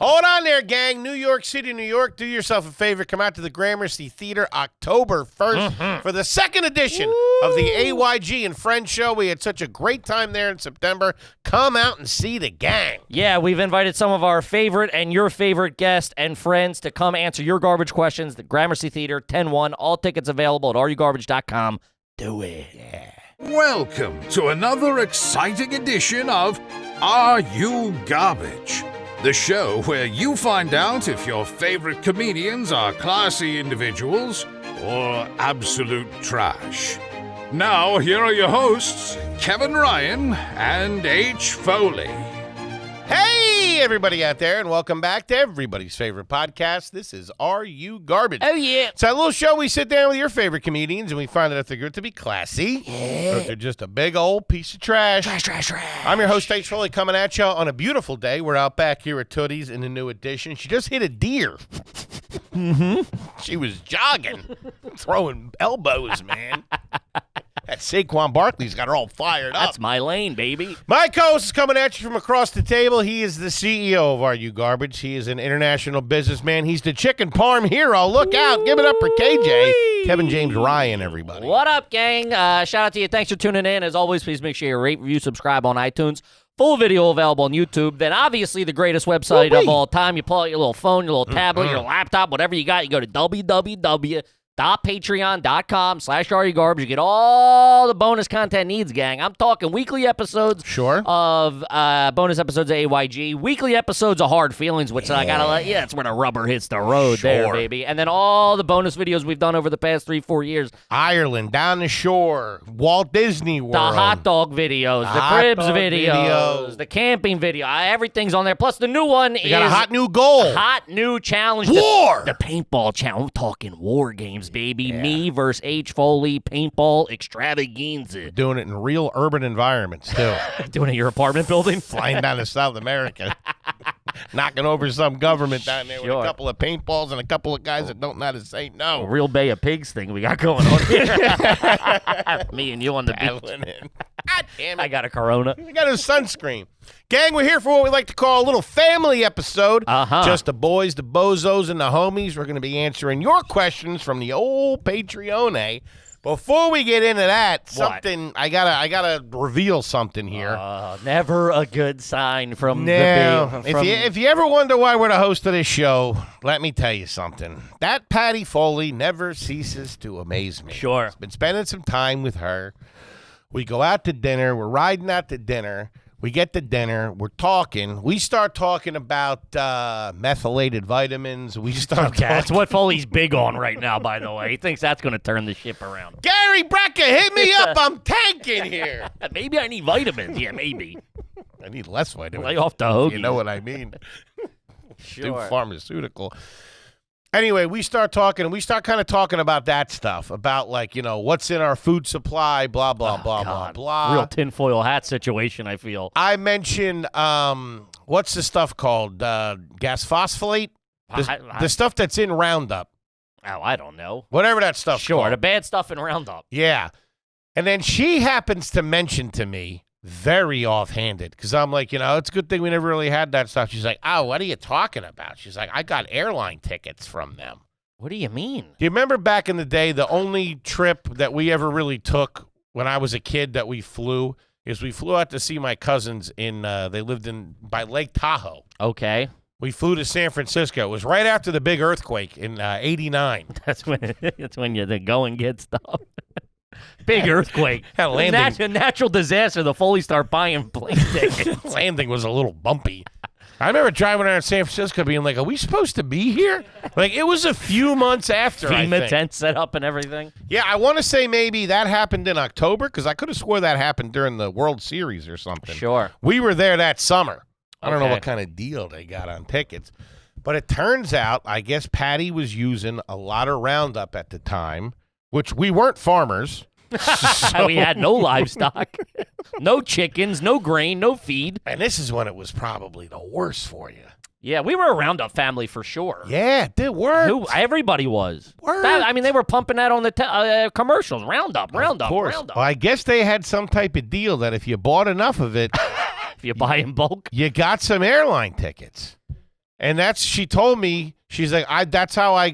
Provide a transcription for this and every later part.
Hold on there, gang. New York City, New York. Do yourself a favor. Come out to the Gramercy Theater October 1st for the second edition of the AYG and Friends show. We had such a great time there in September. Come out and see the gang. Yeah, we've invited some of our favorite and your favorite guests and friends to come answer your garbage questions. The Gramercy Theater, 10-1. All tickets available at areyogarbage.com. Do it. Yeah. Welcome to another exciting edition of Are You Garbage? The show where you find out if your favorite comedians are classy individuals or absolute trash. Now, here are your hosts, Kevin Ryan and H. Foley. Hey, everybody out there, and welcome back to everybody's favorite podcast. This is Are You Garbage? Oh, yeah. It's that little show we sit down with your favorite comedians, and we find out if they're good to be classy, or if they're just a big old piece of trash. Trash. I'm your host, H. Foley, coming at you on a beautiful day. We're out back here at Tootie's in the new edition. She just hit a deer. She was jogging, throwing elbows, man. That Saquon Barkley's got her all fired up. That's my lane, baby. My co-host is coming at you from across the table. He is the CEO of Are You Garbage. He is an international businessman. He's the chicken parm hero. Look out. Give it up for KJ. Kevin James Ryan, everybody. What up, gang? Shout out to you. Thanks for tuning in. As always, please make sure you rate, review, subscribe on iTunes. Full video available on YouTube. Then, obviously, the greatest website of all time. You pull out your little phone, your little tablet, your laptop, whatever you got. You go to www.patreon.com/areyougarbage. You get all the bonus content needs, gang. I'm talking weekly episodes of bonus episodes of AYG, weekly episodes of Hard Feelings, which I gotta let that's where the rubber hits the road there, baby. And then all the bonus videos we've done over the past 3-4 years. Ireland, down the shore, Walt Disney World. The hot dog videos, the cribs videos, the camping video. Everything's on there. Plus, the new one is got a hot new goal. Hot new challenge. War! The paintball challenge. I'm talking war games, baby. Yeah. Me versus H. Foley, paintball extravaganza. Doing it in real urban environments, too. Doing it in your apartment building? Flying down to South America. Knocking over some government down there with a couple of paintballs and a couple of guys that don't know how to say no. A real Bay of Pigs thing we got going on here. Me and you on the beach. God damn it. I got a Corona. I got a sunscreen. Gang, we're here for what we like to call a little family episode. Just the boys, the bozos, and the homies. We're going to be answering your questions from the old Patreon. Before we get into that, I gotta reveal something here. Never a good sign from if you ever wonder why we're the host of this show, let me tell you something. That Patty Foley never ceases to amaze me. Sure. I've been spending some time with her. We go out to dinner. We're riding out to dinner. We get to dinner. We're talking. We start talking about methylated vitamins. We start talking. That's what Foley's big on right now, by the way. He thinks that's going to turn the ship around. Gary Brecka, hit me up. I'm tanking here. Maybe I need vitamins. Yeah, maybe. I need less vitamins. Lay off the hoagie. You know what I mean. Sure. Do pharmaceutical. Anyway, we start talking, and we start kind of talking about that stuff, about, like, what's in our food supply, blah, blah, blah, blah. Real tinfoil hat situation, I feel. I mentioned, what's the stuff called? Gas phosphate? The stuff that's in Roundup. Oh, I don't know. Whatever that stuff's called. Sure, the bad stuff in Roundup. Yeah. And then she happens to mention to me, very offhanded, because I'm like, it's a good thing we never really had that stuff. She's like, oh, what are you talking about? She's like, I got airline tickets from them. What do you mean? Do you remember back in the day, the only trip that we ever really took when I was a kid that we flew is we flew out to see my cousins they lived by Lake Tahoe. Okay. We flew to San Francisco. It was right after the big earthquake in 89. That's when the going gets tough. Big earthquake. Natural disaster. The Foley start buying plane tickets. Landing was a little bumpy. I remember driving around San Francisco being like, are we supposed to be here? Like, it was a few months after, FEMA tent set up and everything. Yeah, I want to say maybe that happened in October, because I could have swore that happened during the World Series or something. Sure. We were there that summer. I don't know what kind of deal they got on tickets. But it turns out, I guess Patty was using a lot of Roundup at the time, which we weren't farmers. So we had no livestock, no chickens, no grain, no feed. And this is when it was probably the worst for you. Yeah, we were a Roundup family for sure. Yeah, it worked. Everybody was. They were pumping that on the commercials. Roundup. Of course. Well, I guess they had some type of deal that if you bought enough of it, if you buy in bulk, you got some airline tickets. And she told me, she's like, that's how I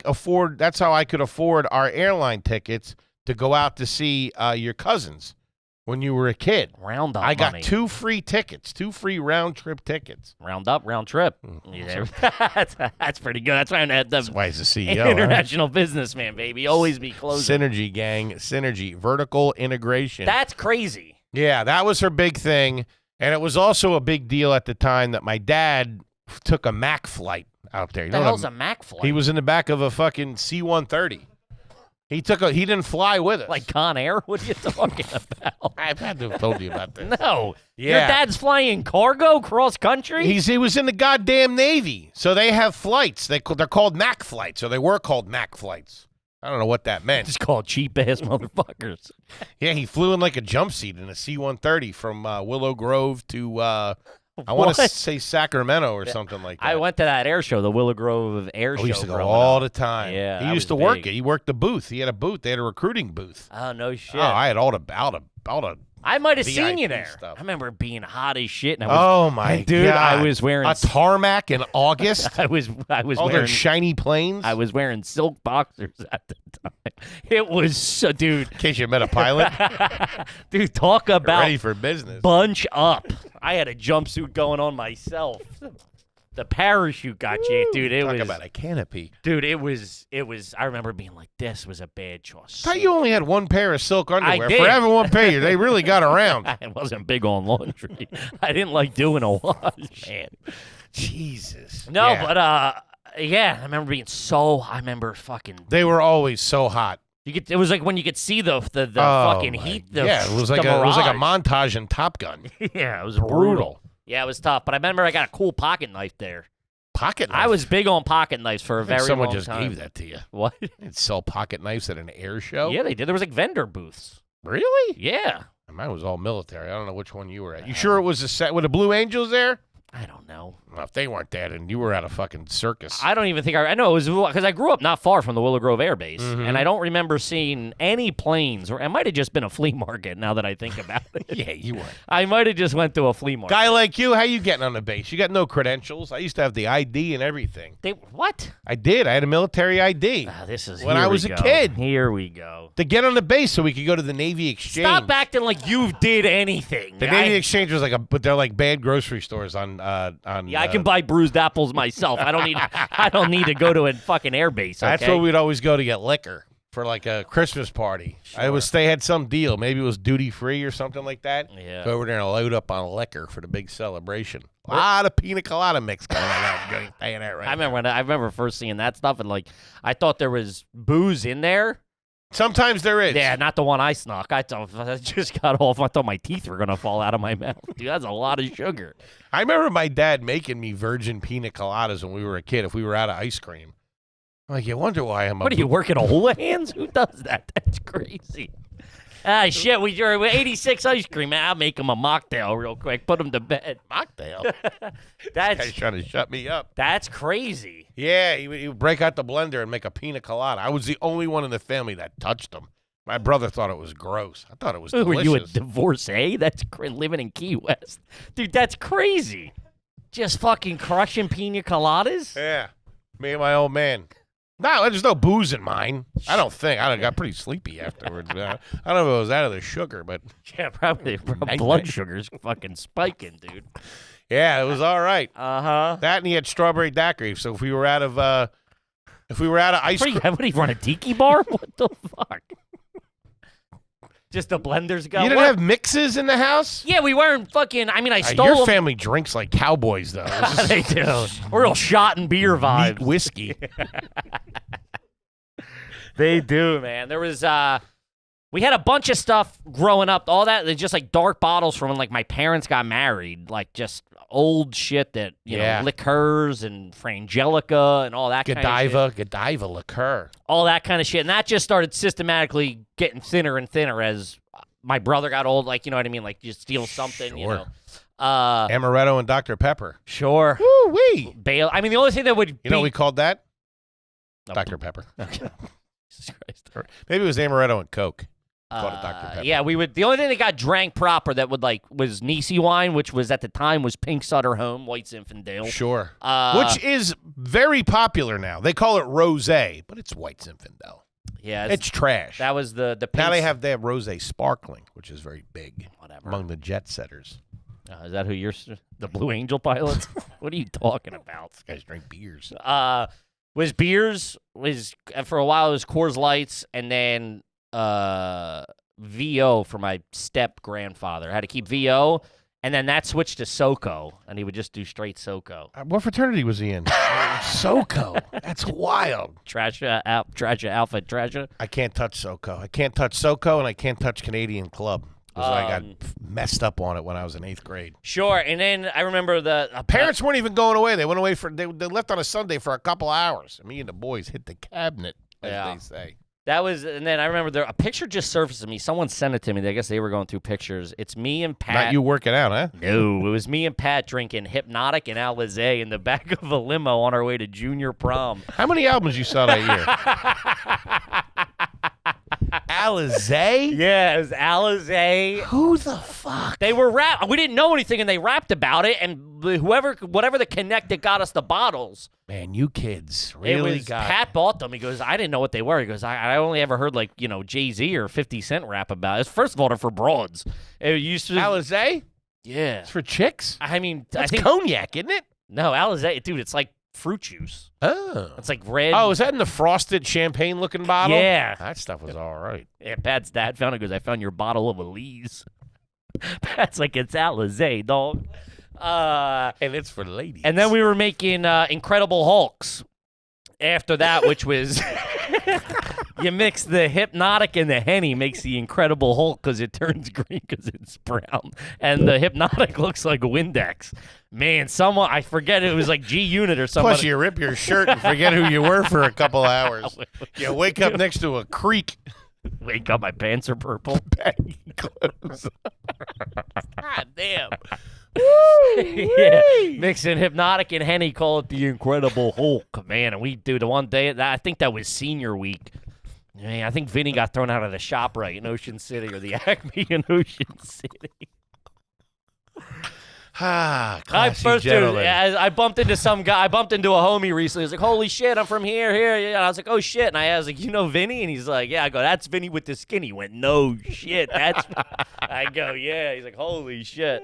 could afford our airline tickets to go out to see your cousins when you were a kid. Round up I got money. 2 free tickets, 2 free round trip tickets. Round up, round trip. Yeah. That's pretty good. That's why I'm That's why he's a CEO. International businessman, baby. Always be closing. Synergy, gang. Synergy. Vertical integration. That's crazy. Yeah, that was her big thing. And it was also a big deal at the time that my dad took a Mac flight out there. What the hell's a Mac flight? He was in the back of a fucking C-130. He didn't fly with us. Like Con Air? What are you talking about? I've had to have told you about this. No. Yeah. Your dad's flying cargo cross country? He was in the goddamn Navy. So they have flights. They're called Mac flights, or they were called Mac flights. I don't know what that meant. Just called cheap-ass motherfuckers. Yeah, he flew in like a jump seat in a C-130 from Willow Grove to, I want to say Sacramento or something like that. I went to that air show, the Willow Grove Air Show. He used to go all the time. Yeah, he used to work it. He worked the booth. He had a booth. They had a recruiting booth. Oh, no shit. Oh, I had all the I might have seen you VIP there. stuff. I remember it being hot as shit. And Dude, God. I was wearing a tarmac in August. I was all wearing those shiny planes. I was wearing silk boxers at the time. It was so, dude. In case you met a pilot. Dude, talk about ready for business. Bunch up. I had a jumpsuit going on myself. The parachute got you, dude. It Talk was about a canopy. Dude, it was I remember being like, this was a bad choice. I thought you only had one pair of silk underwear. I did. For having one pair, they really got around. I wasn't big on laundry. I didn't like doing a wash. Man. Jesus. No, yeah. but yeah, I remember fucking they were always so hot. it was like when you could see the fucking heat. Yeah, it was like a montage in Top Gun. Yeah, it was brutal. Yeah, it was tough. But I remember I got a cool pocket knife there. Pocket knife? I was big on pocket knives for a very long time. Someone just gave that to you. What? They'd sell pocket knives at an air show? Yeah, they did. There was like vendor booths. Really? Yeah. Mine was all military. I don't know which one you were at. You sure it was a set with the Blue Angels there? I don't know. Well, if they weren't that, and you were at a fucking circus. I don't even think I know it was because I grew up not far from the Willow Grove Air Base, and I don't remember seeing any planes. Or it might have just been a flea market. Now that I think about it, yeah, you were. I might have just went to a flea market. Guy like you, how you getting on the base? You got no credentials. I used to have the ID and everything. What? I did. I had a military ID. This is when I was a kid. Here we go. To get on the base so we could go to the Navy Exchange. Stop acting like you did anything. The Navy Exchange was but they're like bad grocery stores on. Yeah, I can buy bruised apples myself. I don't need to go to a fucking air base. Okay? That's where we'd always go to get liquor for like a Christmas party. Sure. They had some deal. Maybe it was duty free or something like that. Yeah. Go over there and load up on liquor for the big celebration. A lot of pina colada mix going on. I'm saying that right. I remember first seeing that stuff and like I thought there was booze in there. Sometimes there is. Yeah, not the one I snuck. I just got off. I thought my teeth were going to fall out of my mouth. Dude, that's a lot of sugar. I remember my dad making me virgin pina coladas when we were a kid if we were out of ice cream. I'm like, you wonder why I'm What are you, working a hula hands? Who does that? That's crazy. Shit, we're 86 ice cream. I'll make him a mocktail real quick. Put him to bed. Mocktail? That's guy's trying to shut me up. That's crazy. Yeah, he would break out the blender and make a pina colada. I was the only one in the family that touched them. My brother thought it was gross. I thought it was delicious. Were you a divorcee? That's living in Key West. Dude, that's crazy. Just fucking crushing pina coladas? Yeah. Me and my old man. No, there's no booze in mine. I don't think. I got pretty sleepy afterwards. I don't know if it was out of the sugar, but... Yeah, probably. Blood sugar's fucking spiking, dude. Yeah, it was all right. Uh-huh. That and he had strawberry daiquiri. So if we were out of ice cream... What do you run, a tiki bar? What the fuck? Just the blenders go. You didn't have mixes in the house? Yeah, we weren't fucking... I mean, I stole Your them. family drinks like cowboys, though. They do. Real shot and beer vibes. Neat whiskey. They do, man. There was... we had a bunch of stuff growing up. All that, just like dark bottles from when like my parents got married. Like just old shit that, you know, liqueurs and Frangelica and all that kind of shit. Godiva liqueur. All that kind of shit. And that just started systematically getting thinner and thinner as my brother got old. Like, you know what I mean? Like, you steal something, you know. Amaretto and Dr. Pepper. Sure. Woo-wee. Bail. I mean, the only thing that would You know what we called that? No. Dr. Pepper. Okay. Jesus Christ. Maybe it was Amaretto and Coke. Called it Dr. Pepper. Yeah, we would. The only thing that got drank proper that would was Nisi wine, which was at the time was Pink Sutter Home, White Zinfandel. Sure. Which is very popular now. They call it rosé, but it's White Zinfandel. Yeah, it's trash. That was the Pink. Now they have rosé sparkling, which is very big. Whatever. Among the jet setters. Is that who you're? The Blue Angel pilots? What are you talking about? These guys drink beers. Was beers for a while it was Coors Lights, and then VO for my step grandfather. I had to keep VO, and then that switched to SoCo, and he would just do straight SoCo. What fraternity was he in? SoCo. That's wild. Trasha, Alpha, Trasha. I can't touch SoCo. I can't touch SoCo, and I can't touch Canadian Club. Because I got messed up on it when I was in 8th grade. Sure, and then I remember the parents weren't even going away. They went away they left on a Sunday for a couple hours. Me and the boys hit the cabinet, as they say. That was, and then I remember a picture just surfaced to me. Someone sent it to me. I guess they were going through pictures. It's me and Pat. Not you working out, huh? No, it was me and Pat drinking Hypnotic and Alizé in the back of a limo on our way to junior prom. How many albums you saw that year? Alizé? Yeah, it was Alizé. Who the fuck? They were we didn't know anything, and they rapped about it, and whatever the connect that got us the bottles. Man, you kids really Pat bought them. He goes, I didn't know what they were. He goes, I only ever heard Jay-Z or 50 Cent rap about it. First of all, they're for broads. It used to Alizé? Yeah. It's for chicks? I mean, I think cognac, isn't it? No, Alizé, dude, it's like fruit juice. Oh. It's like red. Oh, is that in the frosted champagne-looking bottle? Yeah. That stuff was all right. Yeah, Pat's dad found it. Goes, I found your bottle of Elise. Pat's like, it's Alizé, dog. And it's for ladies. And then we were making Incredible Hulks after that, which was you mix the Hypnotic and the Henny makes the Incredible Hulk because it turns green because it's brown. And the Hypnotic looks like Windex. Man, I forget, it was like G-Unit or something. Plus, you rip your shirt and forget who you were for a couple hours. You wake up next to a creek. Wake up, my pants are purple. Baggy clothes. God damn. Yeah, mixing Hypnotic and Henny, call it the Incredible Hulk, man. And we do the one day, I think that was senior week. I think Vinny got thrown out of the ShopRite in Ocean City or the Acme in Ocean City. I bumped into some guy. I bumped into a homie recently. He was like, holy shit, I'm from here. And I was like, oh shit. And I was like, you know Vinny? And he's like, yeah. I go, that's Vinny with the skin. He went, no shit. That's. I go, yeah. He's like, holy shit.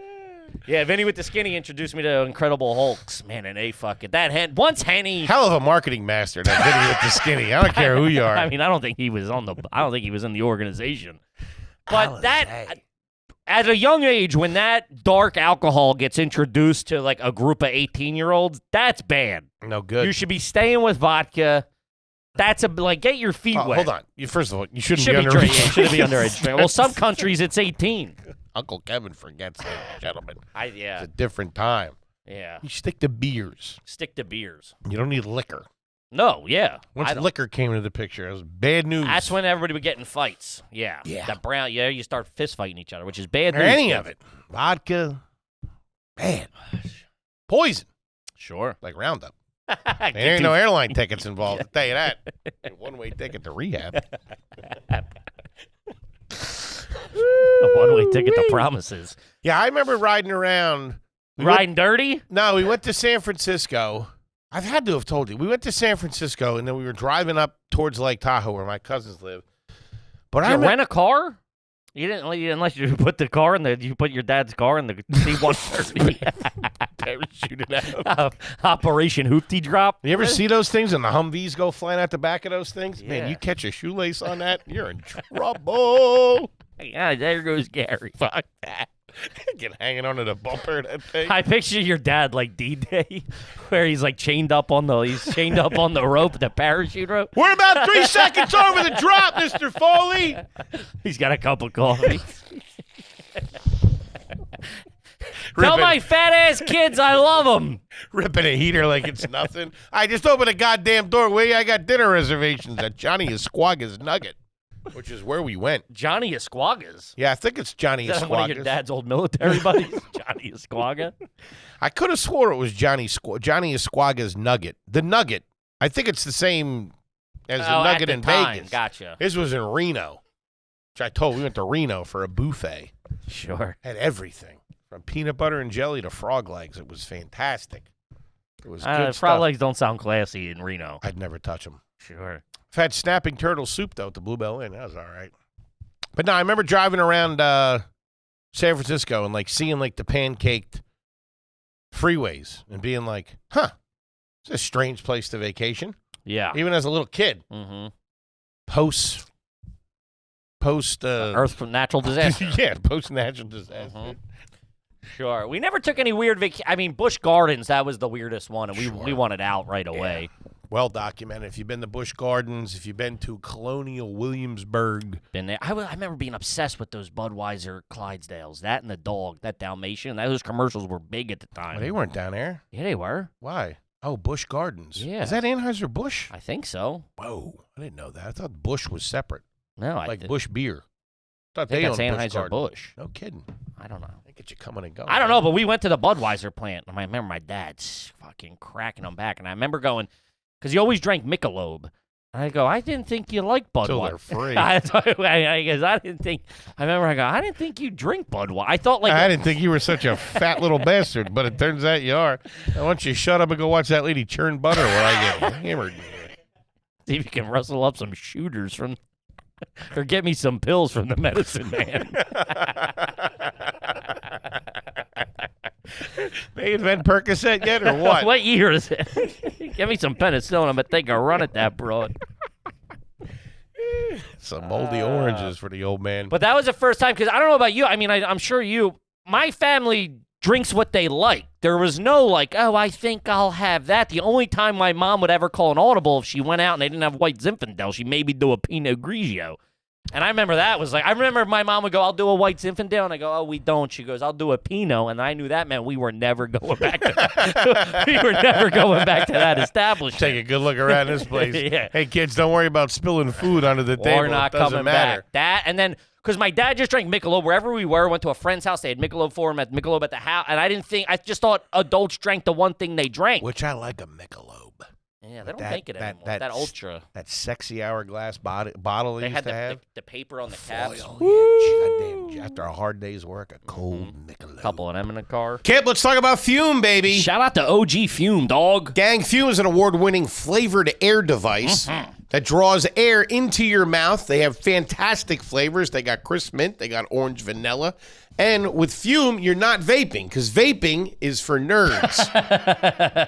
Yeah, Vinny with the skinny introduced me to Incredible Hulks. Man, and once Henny. Hell of a marketing master, that Vinny with the skinny. I don't care who you are. I mean, I don't think he was in the organization. But at a young age, when that dark alcohol gets introduced to like a group of 18-year-olds, that's bad. No good. You should be staying with vodka. That's get your feet wet. Hold on. First of all, you shouldn't be underage. Shouldn't be underage. Well, some countries it's 18. Uncle Kevin forgets that, gentlemen. Yeah. It's a different time. Yeah. You stick to beers. You don't need liquor. No, yeah. Once liquor came into the picture, it was bad news. That's when everybody would get in fights. Yeah. Yeah. That brown, you start fist fighting each other, which is bad news. Or any of it. Vodka. Bad. Poison. Sure. Like Roundup. There ain't no airline tickets involved, I'll tell you that. One-way ticket to rehab. A one-way ticket to promises. Yeah, I remember riding around. Riding dirty? No, we went to San Francisco. I've had to have told you. We went to San Francisco, and then we were driving up towards Lake Tahoe, where my cousins live. But Did you rent a car? You didn't, unless you put the car you put your dad's car in the C-130. Parachuted out. Operation Hoopty Drop. You ever see those things and the Humvees go flying out the back of those things? Yeah. Man, you catch a shoelace on that, you're in trouble. Yeah, there goes Gary. Fuck that. Get hanging onto the bumper of that thing. I picture your dad like D-Day, where he's chained up on the rope, the parachute rope. We're about 3 seconds over the drop, Mr. Foley. He's got a cup of coffee. Tell my fat ass kids I love them. Ripping a heater like it's nothing. I just opened a goddamn door. I got dinner reservations at Johnny Esquaga's Nugget, which is where we went. Johnny Esquaga's? Yeah, I think it's Johnny Esquaga's. One of your dad's old military buddies? Johnny Esquaga? I could have swore it was Johnny Esquaga's Nugget. The Nugget. I think it's the same as the Nugget in Vegas. Gotcha. His was in Reno. Which I told we went to Reno for a buffet. Sure. Had everything from peanut butter and jelly to frog legs. It was fantastic. It was good stuff. Frog legs don't sound classy in Reno. I'd never touch them. Sure. I've had snapping turtle soup though at the Bluebell Inn. That was all right. But no, I remember driving around San Francisco and like seeing like the pancaked freeways and being like, "Huh, it's a strange place to vacation." Yeah. Even as a little kid. Mm-hmm. Post Earth from natural disaster. Yeah, post natural disaster. Mm-hmm. Sure. We never took any weird Busch Gardens, that was the weirdest one, and we wanted out right away. Well documented. If you've been to Busch Gardens, if you've been to Colonial Williamsburg. Been there. I remember being obsessed with those Budweiser Clydesdales. That and the dog, that Dalmatian. Those commercials were big at the time. Well, they weren't down there. Yeah, they were. Why? Oh, Busch Gardens. Yeah. Is that Anheuser-Busch? I think so. Whoa. I didn't know that. I thought Busch was separate. No, like Busch beer. I think that's Anheuser-Busch. No kidding. I don't know. They get you coming and going. I don't know, but we went to the Budweiser plant. And I remember my dad's fucking cracking them back. And I remember going, because he always drank Michelob. And I go, I didn't think you liked Budweiser. Until they're free. I didn't think you drink Budweiser. I thought I didn't think you were such a fat little bastard, but it turns out you are. Why don't you shut up and go watch that lady churn butter while I get hammered? See if you can rustle up some shooters from, or get me some pills from the medicine man. They invent Percocet yet, or what? What year is it? Give me some penicillin. I'm going to take a run at that broad. Some moldy oranges for the old man. But that was the first time, because I don't know about you. I mean, I'm sure my family drinks what they like. There was no like, oh, I think I'll have that. The only time my mom would ever call an audible if she went out and they didn't have white Zinfandel, she maybe do a Pinot Grigio. And I remember that was like, I remember my mom would go, I'll do a white Zinfandel. And I go, oh, we don't. She goes, I'll do a Pinot. And I knew that meant we were never going back to that. We were never going back to that establishment. Take a good look around this place. Yeah. Hey, kids, don't worry about spilling food onto the table. We're not it doesn't coming matter. back. That, and then, because my dad just drank Michelob wherever we went to a friend's house. They had Michelob for him, at Michelob at the house. And I just thought adults drank the one thing they drank. Which I like a Michelob. Yeah, they don't make it anymore. That Ultra. That sexy hourglass bottle they used had to have. the paper on the caps. Goddamn, after a hard day's work, a cold Michelob. Couple of them in a car. Kip, let's talk about Fume, baby. Shout out to OG Fume, dog. Gang, Fume is an award-winning flavored air device that draws air into your mouth. They have fantastic flavors. They got crisp mint. They got orange vanilla. And with Fume, you're not vaping, because vaping is for nerds.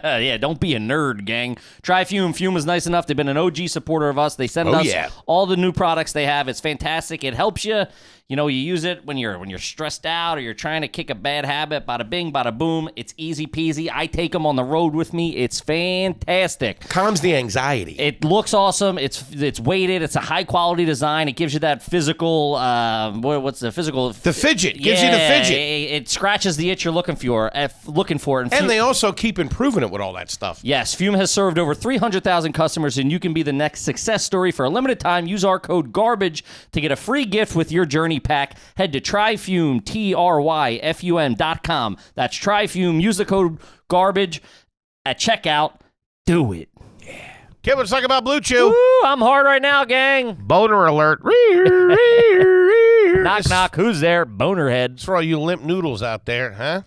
Yeah, don't be a nerd, gang. Try Fume. Fume is nice enough. They've been an OG supporter of us. They send us all the new products they have. It's fantastic. It helps you. You know, you use it when you're stressed out or you're trying to kick a bad habit. Bada bing, bada boom. It's easy peasy. I take them on the road with me. It's fantastic. Calms the anxiety. It looks awesome. It's weighted. It's a high quality design. It gives you that physical. What's the physical? The fidget gives you the fidget. It scratches the itch you're looking for. And they also keep improving it with all that stuff. Yes, Fume has served over 300,000 customers, and you can be the next success story. For a limited time, use our code GARBAGE to get a free gift with your journey pack. Head to tryfume, TRYFUM.com. That's tryfume. Use the code GARBAGE at checkout. Do it. Yeah. Kid, let's talk about Blue Chew. Woo, I'm hard right now, gang. Boner alert. Knock, knock. Who's there? Bonerhead. It's for all you limp noodles out there, huh?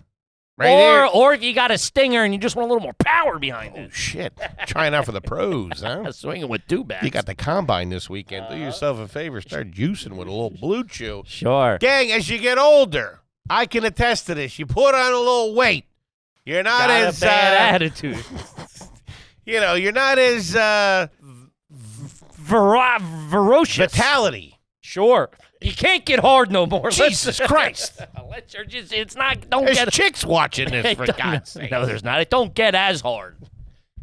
Or if you got a stinger and you just want a little more power behind it. Oh, shit. Trying out for the pros, huh? Swinging with two bats. You got the combine this weekend. Do yourself a favor. Start juicing with a little Blue Chew. Sure. Gang, as you get older, I can attest to this. You put on a little weight. You're not got as... a bad attitude. You know, you're not as... ferocious. Vitality. Sure. You can't get hard no more. Jesus Christ. It's not, don't There's get... chicks watching this, for God's sake. No, there's not. It don't get as hard.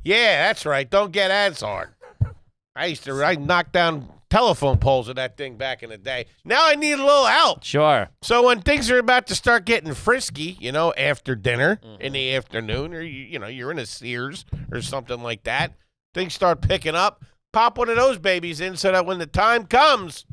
Yeah, that's right. Don't get as hard. I knocked down telephone poles with that thing back in the day. Now I need a little help. Sure. So when things are about to start getting frisky, you know, after dinner in the afternoon, or you're in a Sears or something like that, things start picking up. Pop one of those babies in so that when the time comes,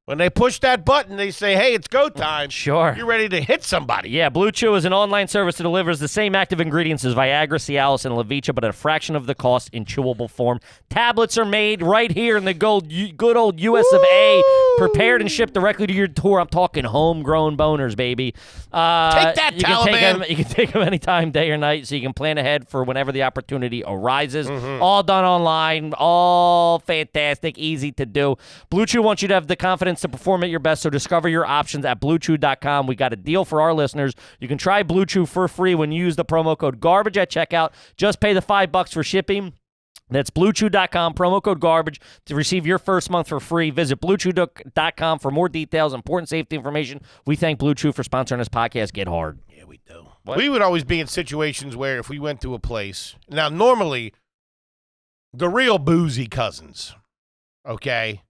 when they push that button, they say, hey, it's go time. Sure. You're ready to hit somebody. Yeah, Blue Chew is an online service that delivers the same active ingredients as Viagra, Cialis, and Levicha, but at a fraction of the cost in chewable form. Tablets are made right here in the good old US of A. prepared and shipped directly to your door. I'm talking homegrown boners, baby. Take that, Taliban. You can take them anytime, day or night, so you can plan ahead for whenever the opportunity arises. All done online, all fantastic, easy to do. Blue Chew wants you to have the confidence to perform at your best, so discover your options at BlueChew.com. We got a deal for our listeners. You can try Blue Chew for free when you use the promo code GARBAGE at checkout. Just pay the $5 for shipping. That's BlueChew.com, promo code GARBAGE to receive your first month for free. Visit BlueChew.com for more details, important safety information. We thank Blue Chew for sponsoring this podcast. Get hard. Yeah, we do. What? We would always be in situations where if we went to a place, now normally the real boozy cousins, okay,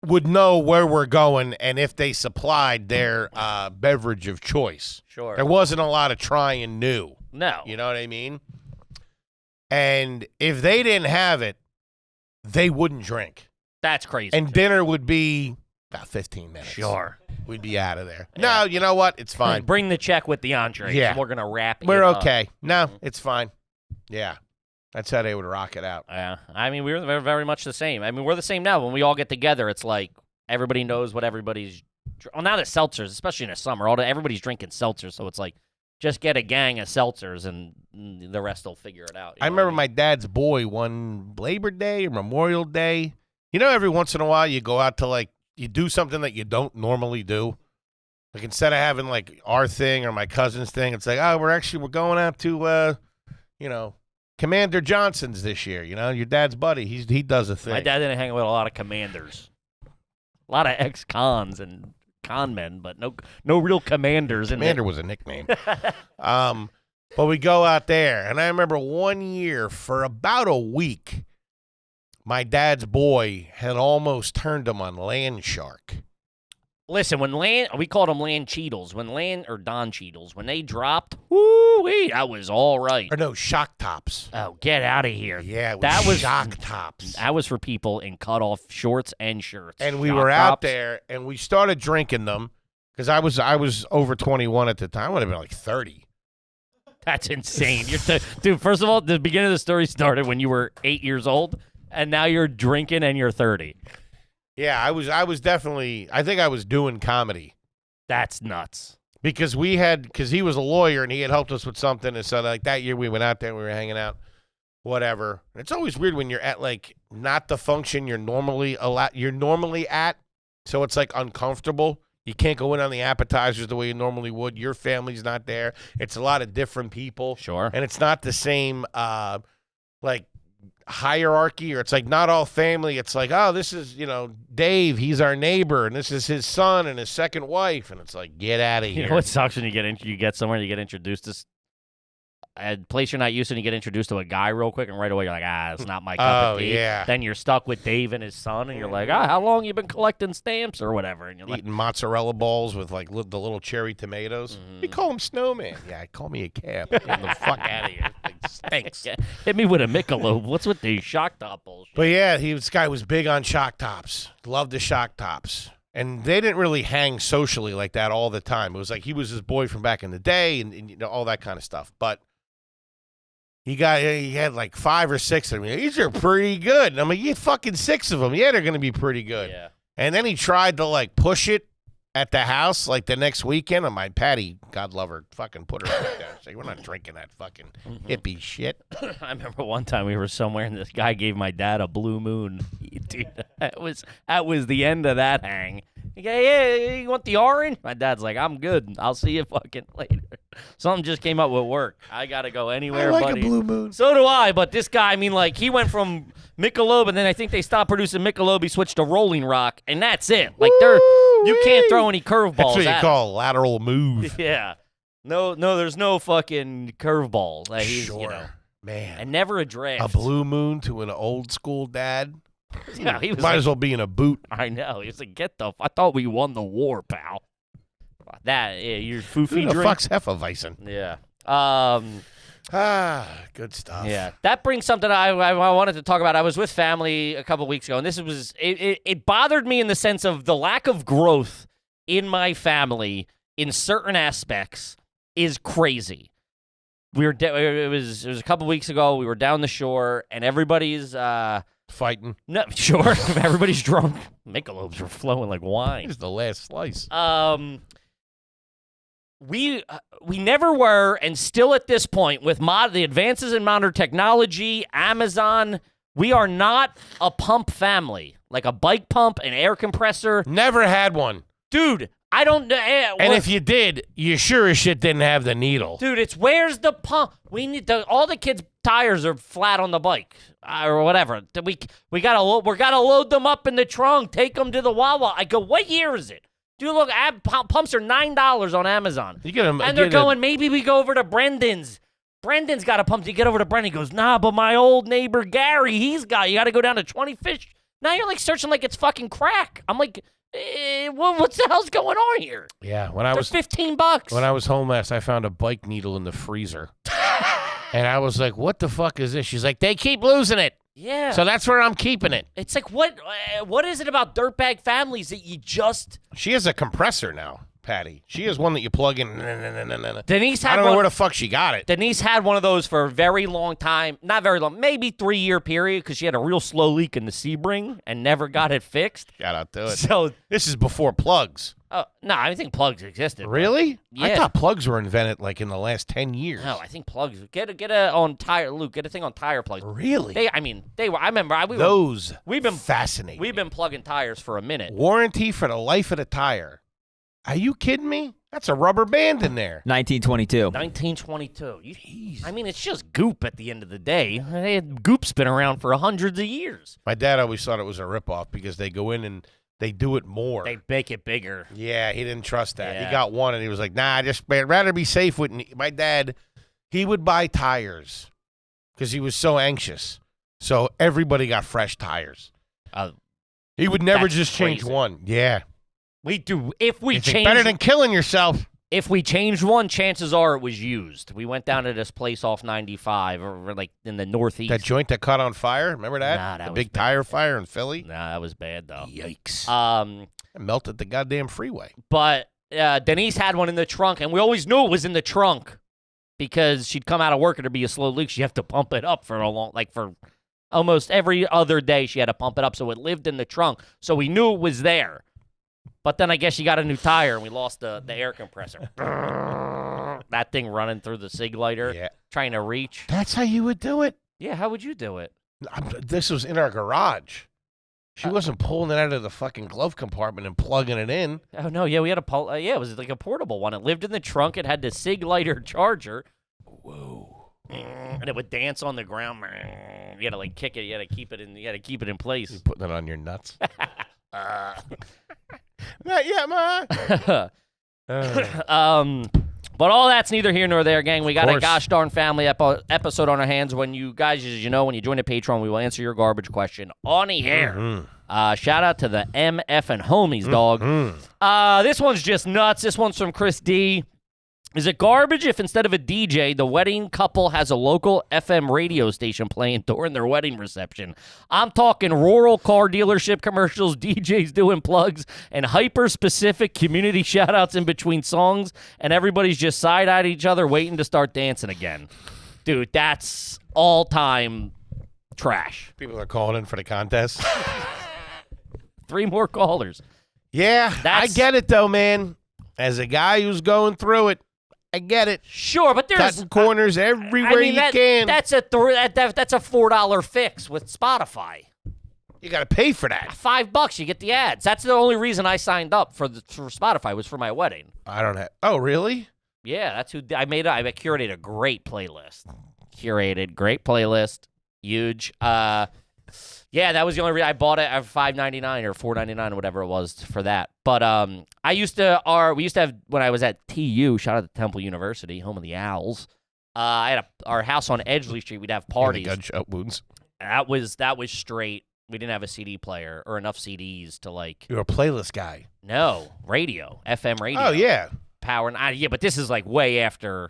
would know where we're going and if they supplied their beverage of choice. Sure. There wasn't a lot of trying new. No. You know what I mean? And if they didn't have it, they wouldn't drink. That's crazy. And dinner would be about 15 minutes. Sure. We'd be out of there. Yeah. No, you know what? It's fine. Bring the check with the entree. Yeah. We're going to wrap it We're up. okay. No, it's fine. Yeah. That's how they would rock it out. Yeah. I mean, we're very much the same. I mean, we're the same now. When we all get together, it's like everybody knows what everybody's well, now that seltzers, especially in the summer, everybody's drinking seltzers, so it's like just get a gang of seltzers and the rest will figure it out. I remember my dad's boy one Labor Day or Memorial Day. You know, every once in a while you go out to you do something that you don't normally do. Like instead of having like our thing or my cousin's thing, it's like, oh, we're going out to, Commander Johnson's this year. You know, your dad's buddy. He does a thing. My dad didn't hang with a lot of commanders, a lot of ex-cons and con men, but no real commanders. Commander was a nickname. But we go out there, and I remember one year for about a week, my dad's boy had almost turned him on Land Shark. Listen, we called them Land Cheetles. Or Don Cheetles, when they dropped, woo-wee, that was all right. Or no, Shock Tops. Oh, get out of here. Yeah, that was Shock Tops. That was for people in cutoff shorts and shirts. And we Shock were out Tops. there, and we started drinking them, because I was over 21 at the time. I would have been like 30. That's insane. Dude, first of all, the beginning of the story started when you were 8 years old, and now you're drinking and you're 30. Yeah, I was definitely, I think I was doing comedy. That's nuts. Because he was a lawyer and he had helped us with something. And so like that year we went out there and we were hanging out, whatever. And it's always weird when you're at like not the function you're normally at. So it's like uncomfortable. You can't go in on the appetizers the way you normally would. Your family's not there. It's a lot of different people. Sure. And it's not the same like hierarchy, or it's like not all family. It's like, oh, this is, Dave, he's our neighbor, and this is his son and his second wife, and it's like, get out of here. You know what sucks when you get somewhere and you get introduced to a place you're not used to, and you get introduced to a guy real quick, and right away you're like, it's not my cup of tea. Yeah. Then you're stuck with Dave and his son, and you're like, how long you been collecting stamps or whatever? And you're like, eating mozzarella balls with like the little cherry tomatoes. We call him Snowman. Yeah, call me a cab. Get the fuck out of here. It stinks. Hit me with a Michelob. What's with the Shock Top bullshit? But yeah, this guy was big on Shock Tops. Loved the Shock Tops. And they didn't really hang socially like that all the time. It was like he was his boy from back in the day and all that kind of stuff. But he had like 5 or 6 of them. These are pretty good. And I'm like, you get fucking 6 of them. Yeah, they're going to be pretty good. Yeah. And then he tried to like push it at the house like the next weekend. And my Patty, God love her, fucking put her right there. She's like, we're not drinking that fucking hippie shit. I remember one time we were somewhere and this guy gave my dad a Blue Moon. Dude, that was the end of that hang. He go, yeah, you want the orange? My dad's like, I'm good. I'll see you fucking later. Something just came up with work. I got to go anywhere, I like buddy. a Blue Moon. So do I, but this guy, I mean, like, he went from Michelob, and then I think they stopped producing Michelob. He switched to Rolling Rock, and that's it. Like, you can't throw any curveballs. That's what you at call a lateral move. Yeah. No, there's no fucking curveballs. Like, Sure. Man. And never a draft. A Blue Moon to an old school dad? Yeah, he was Might as well be in a boot. I know. He was like, I thought we won the war, pal. Your foofy Who the drink. fuck's Hefeweizen? Yeah. Good stuff. Yeah. That brings something I wanted to talk about. I was with family a couple weeks ago, and it bothered me in the sense of the lack of growth in my family in certain aspects is crazy. It was a couple weeks ago. We were down the shore, and everybody's Fighting. No, sure. Everybody's drunk. Michelob's are flowing like wine. Here's the last slice. We never were, and still at this point, with the advances in modern technology, Amazon, we are not a pump family. Like a bike pump, an air compressor. Never had one. Dude, I don't know. And if you did, you sure as shit didn't have the needle. Dude, where's the pump? We need all the kids' tires are flat on the bike or whatever. We gotta load them up in the trunk. Take them to the Wawa. I go, what year is it? Dude, look, pumps are $9 on Amazon. You get them, and they're going, maybe we go over to Brendan's. Brendan's got a pump. You get over to Brendan. He goes, nah, but my old neighbor Gary, you got to go down to 20 Fish. Now you're like searching like it's fucking crack. I'm like, what the hell's going on here? Yeah, They're $15. When I was home last, I found a bike needle in the freezer. And I was like, what the fuck is this? She's like, they keep losing it. Yeah. So that's where I'm keeping it. It's like, what is it about dirtbag families that you just... She has a compressor now, Patty. She has one that you plug in. Denise had I don't know where the fuck she got it. Denise had one of those for a very long time. Not very long. Maybe 3-year period because she had a real slow leak in the Sebring and never got it fixed. Shout out to it. So this is before plugs. No, I think plugs existed. Really? Yeah. I thought plugs were invented like in the last 10 years. No, I think plugs. Get a thing on tire plugs. Really? They were. I remember. We've been fascinating. We've been plugging tires for a minute. Warranty for the life of the tire. Are you kidding me? That's a rubber band in there. 1922. 1922. Jeez. I mean, it's just goop at the end of the day. Goop's been around for hundreds of years. My dad always thought it was a ripoff because they go in and they do it more. They make it bigger. Yeah, he didn't trust that. Yeah. He got one and he was like, nah, I'd rather be safe with my dad. He would buy tires because he was so anxious. So everybody got fresh tires. He would never just change one. Yeah. We do. If we change, better than killing yourself. If we changed one, chances are it was used. We went down to this place off 95, or like in the Northeast. That joint that caught on fire, remember that? Nah, that the was big bad. tire fire in Philly. Nah, that was bad though. Yikes! It melted the goddamn freeway. But Denise had one in the trunk, and we always knew it was in the trunk because she'd come out of work and there'd be a slow leak. She'd have to pump it up for almost every other day. She had to pump it up, so it lived in the trunk. So we knew it was there. But then I guess she got a new tire, and we lost the air compressor. That thing running through the sig lighter, trying to reach. That's how you would do it? Yeah, how would you do it? This was in our garage. She wasn't pulling it out of the fucking glove compartment and plugging it in. Oh, no, yeah, we had it was like a portable one. It lived in the trunk. It had the sig lighter charger. Whoa. And it would dance on the ground. You had to like kick it. You had to keep it in place. You're putting it on your nuts. Not yet, Ma. But all that's neither here nor there, gang. We got a gosh darn family episode on our hands. When you guys, as you know, when you join the Patreon, we will answer your garbage question on the air. Mm-hmm. Shout out to the MF and homies, dog. Mm-hmm. This one's just nuts. This one's from Chris D. Is it garbage if instead of a DJ, the wedding couple has a local FM radio station playing during their wedding reception? I'm talking rural car dealership commercials, DJs doing plugs, and hyper-specific community shout-outs in between songs, and everybody's just side-eyeing each other waiting to start dancing again. Dude, that's all-time trash. People are calling in for the contest. 3 more callers. Yeah, I get it, though, man. As a guy who's going through it, I get it. Sure, but there's cutting corners everywhere you can. That's a $4 fix with Spotify. You got to pay for that. $5, you get the ads. That's the only reason I signed up for Spotify was for my wedding. I don't have. Oh, really? Yeah, that's who I made. I curated a great playlist. Great playlist. Huge. Yeah, that was the only reason I bought it at $5.99 or $4.99 or whatever it was for that. But we used to have, when I was at TU, shout out to Temple University, home of the Owls. I had our house on Edgeley Street. We'd have parties. Gunshot wounds. That was straight. We didn't have a CD player or enough CDs to like. You're a playlist guy. No, radio, FM radio. Oh yeah, power. Yeah, but this is like way after.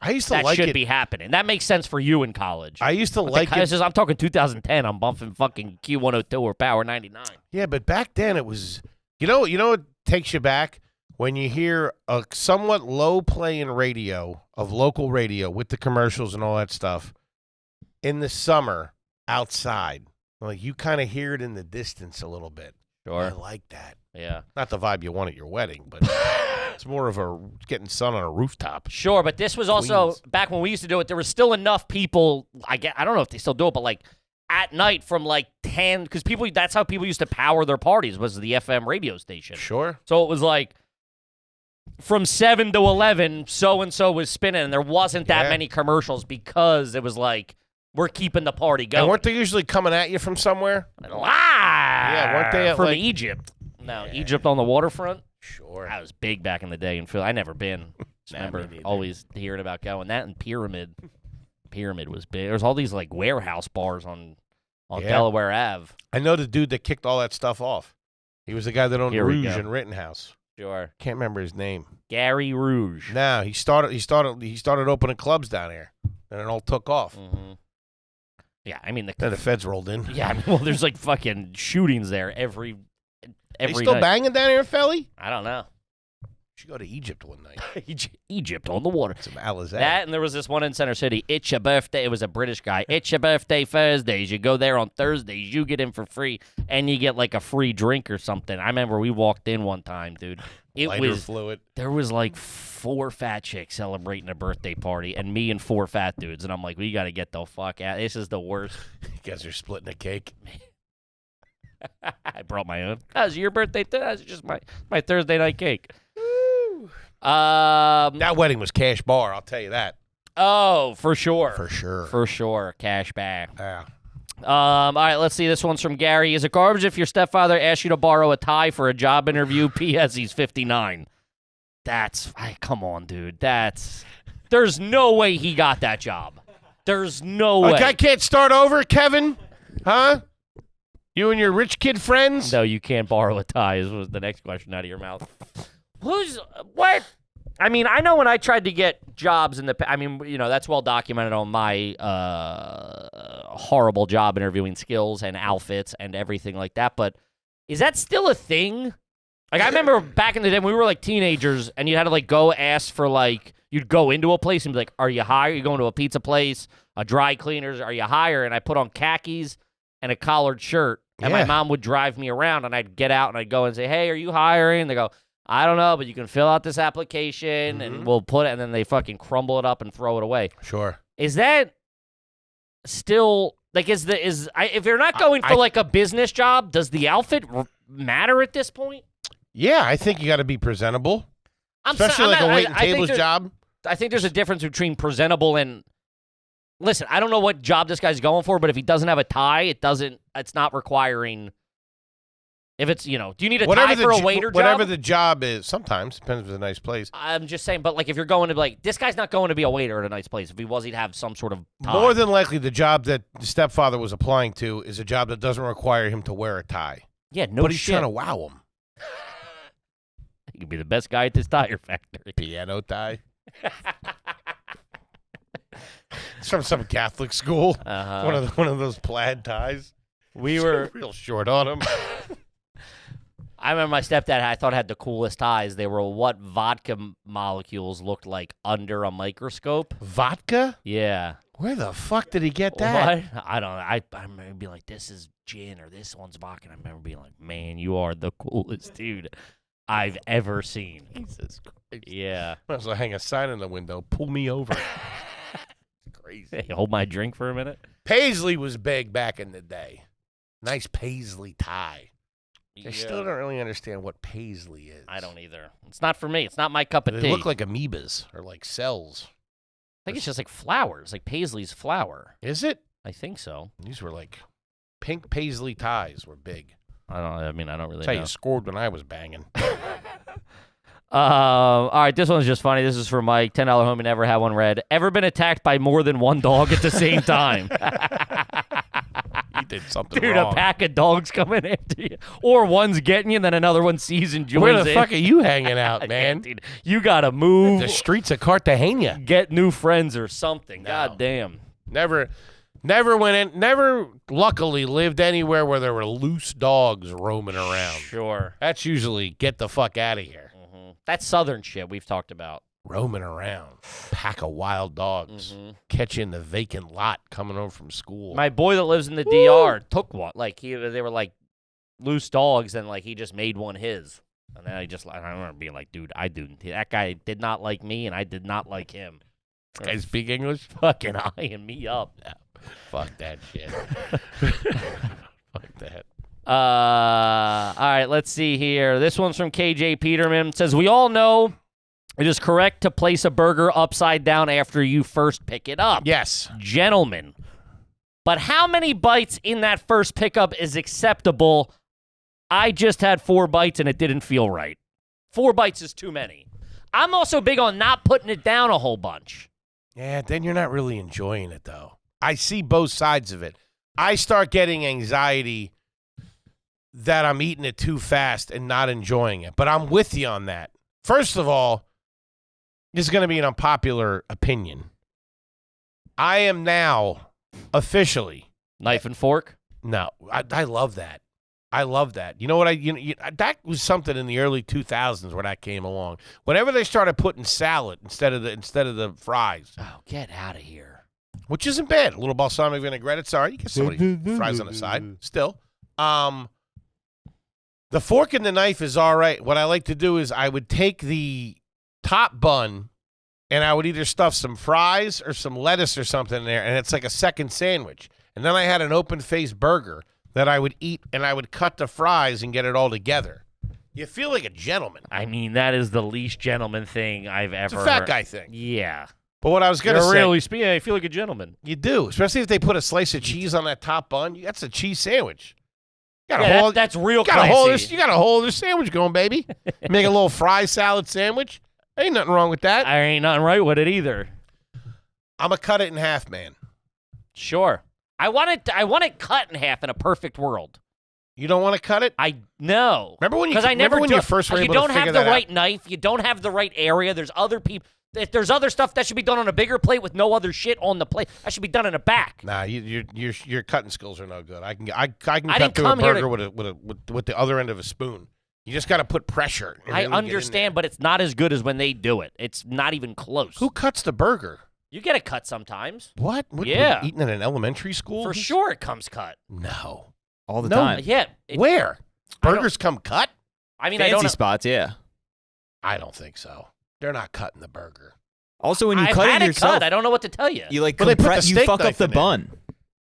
I used to that like it. That should be happening. That makes sense for you in college. I used to like it. I'm talking 2010. I'm bumping fucking Q102 or Power 99. Yeah, but back then it was, you know what takes you back? When you hear a somewhat low playing radio of local radio with the commercials and all that stuff in the summer outside Like, you kind of hear it in the distance a little bit. Sure. I like that. Yeah. Not the vibe you want at your wedding, but it's more of a getting sun on a rooftop. Sure, but this was also, back when we used to do it, there was still enough people, I don't know if they still do it, but like at night from like 10, because that's how people used to power their parties, was the FM radio station. Sure. So it was like, from 7 to 11, so-and-so was spinning, and there wasn't that many commercials because it was like, we're keeping the party going. And weren't they usually coming at you from somewhere? Yeah, weren't they from Egypt? No, Egypt on the waterfront? Sure. That was big back in the day in Philly. I never been. Just remember always hearing about going. That and Pyramid. Pyramid was big. There's all these like warehouse bars on Delaware Ave. I know the dude that kicked all that stuff off. He was the guy that owned Rouge in Rittenhouse. Sure. Can't remember his name. Gary Rouge. No, he started opening clubs down here, and it all took off. Mm-hmm. Yeah, I mean then the feds rolled in. Yeah, I mean, well, there's like fucking shootings there every They still night. banging down here in Philly? I don't know. You should go to Egypt one night. Egypt on the water. Some Alizé. That, and there was this one in Center City. It's your birthday. It was a British guy. It's your birthday Thursdays. You go there on Thursdays. You get in for free, and you get like a free drink or something. I remember we walked in one time, dude. Lighter fluid. There was like 4 fat chicks celebrating a birthday party, and me and 4 fat dudes. And I'm like, we got to get the fuck out. This is the worst. You guys are splitting a cake. I brought my own. That was your birthday. That was just my Thursday night cake. Woo. That wedding was cash bar, I'll tell you that. Oh, for sure. For sure. Cash back. Yeah. All right, let's see. This one's from Gary. Is it garbage if your stepfather asks you to borrow a tie for a job interview? P.S. He's 59. Come on, dude. There's no way he got that job. There's no way. I can't start over, Kevin? Huh? You and your rich kid friends? No, you can't borrow a tie, was the next question out of your mouth. What? I mean, I know when I tried to get jobs that's well documented on my horrible job interviewing skills and outfits and everything like that, but is that still a thing? Like, I remember back in the day when we were like teenagers and you had to like go ask for like, you'd go into a place and be like, are you hired? You going to a pizza place, a dry cleaners, are you hired? And I put on khakis and a collared shirt, and my mom would drive me around, and I'd get out and I'd go and say, hey, are you hiring? They go, I don't know, but you can fill out this application, and we'll put it, and then they fucking crumble it up and throw it away. Sure. Is that still, like, if you're not going for, like, a business job, does the outfit matter at this point? Yeah, I think you got to be presentable. Especially like a wait and tables job. I think there's a difference between presentable and, listen, I don't know what job this guy's going for, but if he doesn't have a tie, it's not requiring. If it's, do you need a tie for a waiter job? Whatever the job is, sometimes, depends if it's a nice place. I'm just saying, but like if you're going to like, this guy's not going to be a waiter at a nice place. If he was, he'd have some sort of tie. More than likely, the job that the stepfather was applying to is a job that doesn't require him to wear a tie. Yeah, no shit. But he's trying to wow him. He could be the best guy at this tire factory. Piano tie. It's from some Catholic school. Uh-huh. One of those plaid ties. We were real short on him. I remember my stepdad, I thought, had the coolest ties. They were what vodka molecules looked like under a microscope. Vodka? Yeah. Where the fuck did he get that? What? I don't know. I remember being like, this is gin or this one's vodka. And I remember being like, man, you are the coolest dude I've ever seen. Jesus Christ. Yeah. Might as well hang a sign in the window. Pull me over. Crazy. Hey, hold my drink for a minute. Paisley was big back in the day. Nice Paisley tie. Yeah. I still don't really understand what Paisley is. I don't either. It's not for me. It's not my cup of tea. They look like amoebas or like cells. I think it's just like flowers, like Paisley's flower. Is it? I think so. These were like pink Paisley ties were big. I don't really That's how know. you scored when I was banging. All right, this one's just funny. This is for Mike. $10 homie, never had one read. Ever been attacked by more than one dog at the same time? You did something Dude, wrong. a pack of dogs coming after you. Or one's getting you, and then another one sees and joins Where the in. fuck are you hanging out, man? Yeah, dude, you got to move. The streets of Cartagena. Get new friends or something. No. God damn. Never went in. Never luckily lived anywhere where there were loose dogs roaming around. Sure. That's usually get the fuck out of here. Mm-hmm. That's southern shit we've talked about. roaming around, pack of wild dogs, catching the vacant lot coming home from school. My boy that lives in the DR took one. Like they were like loose dogs, and like he just made one his. And then I remember being like, dude, that guy did not like me, and I did not like him. This guy speak English? Fucking eyeing me up. Yeah. Fuck that shit. Fuck that. All right, let's see here. This one's from KJ Peterman. It says, we all know it is correct to place a burger upside down after you first pick it up. Yes. Gentlemen. But how many bites in that first pickup is acceptable? I just had 4 bites and it didn't feel right. 4 bites is too many. I'm also big on not putting it down a whole bunch. Yeah, then you're not really enjoying it, though. I see both sides of it. I start getting anxiety that I'm eating it too fast and not enjoying it. But I'm with you on that. First of all, this is going to be an unpopular opinion. I am now officially knife and fork. No, I love that. I love that. You know what? That was something in the early 2000s where that came along. Whenever they started putting salad instead of the fries. Oh, get out of here. Which isn't bad. A little balsamic vinaigrette. It's all right. You get somebody fries on the side. Still. The fork and the knife is all right. What I like to do is I would take the top bun and I would either stuff some fries or some lettuce or something in there, and it's like a second sandwich. And then I had an open-faced burger that I would eat, and I would cut the fries and get it all together. You feel like a gentleman. I mean, that is the least gentleman thing I've ever... It's a fat guy thing. Yeah. But what I was going to say... I feel like a gentleman. You do, especially if they put a slice of cheese on that top bun. That's a cheese sandwich. That's real classy. You got a whole other sandwich going, baby. Make a little fry salad sandwich. Ain't nothing wrong with that. There ain't nothing right with it either. I'm going to cut it in half, man. Sure. I want it cut in half in a perfect world. You don't want to cut it? No. Remember when you first were able to figure that out? You don't have the right knife. You don't have the right area. There's other people. If there's other stuff that should be done on a bigger plate with no other shit on the plate, that should be done in the back. Nah, your cutting skills are no good. I can cut through a burger with the other end of a spoon. You just got to put pressure. I understand, but it's not as good as when they do it. It's not even close. Who cuts the burger? You get it cut sometimes. What? Yeah. Eating in an elementary school? For sure it comes cut. No. All the time. Yeah. Where? Burgers come cut? I mean, Fancy spots, yeah. I don't think so. They're not cutting the burger. Also, when you cut it yourself, cut. I don't know what to tell you. You you fuck up the bun.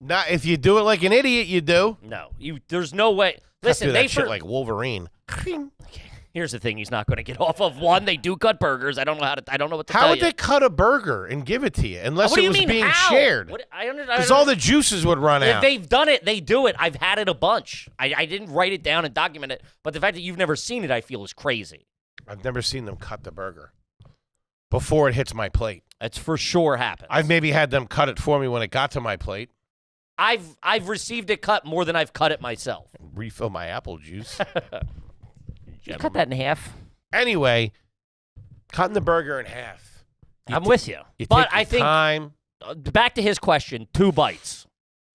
Now, if you do it like an idiot, you do. No, there's no way. Listen, they shit like Wolverine. Here's the thing: he's not going to get off of one. They do cut burgers. I don't know what to tell you. How would they cut a burger and give it to you unless it was being shared? Because all the juices would run out. If they've done it, they do it. I've had it a bunch. I didn't write it down and document it, but the fact that you've never seen it, I feel, is crazy. I've never seen them cut the burger before it hits my plate. That's for sure happens. I've maybe had them cut it for me when it got to my plate. I've received it cut more than I've cut it myself. Refill my apple juice. You cut that in half. Anyway, cutting the burger in half. I'm with you. But I think time. Back to his question, 2 bites.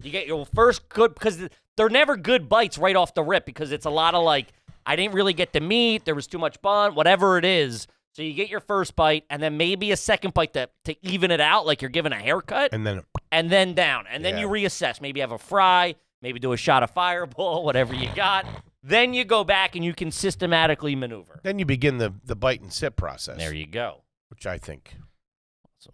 You get your first good, because they're never good bites right off the rip, because it's a lot of like, I didn't really get the meat, there was too much bun, whatever it is. So you get your first bite, and then maybe a second bite to even it out, like you're giving a haircut. And then down. And then you reassess. Maybe have a fry, maybe do a shot of Fireball, whatever you got. Then you go back and you can systematically maneuver. Then you begin the bite and sip process. There you go. Which I think is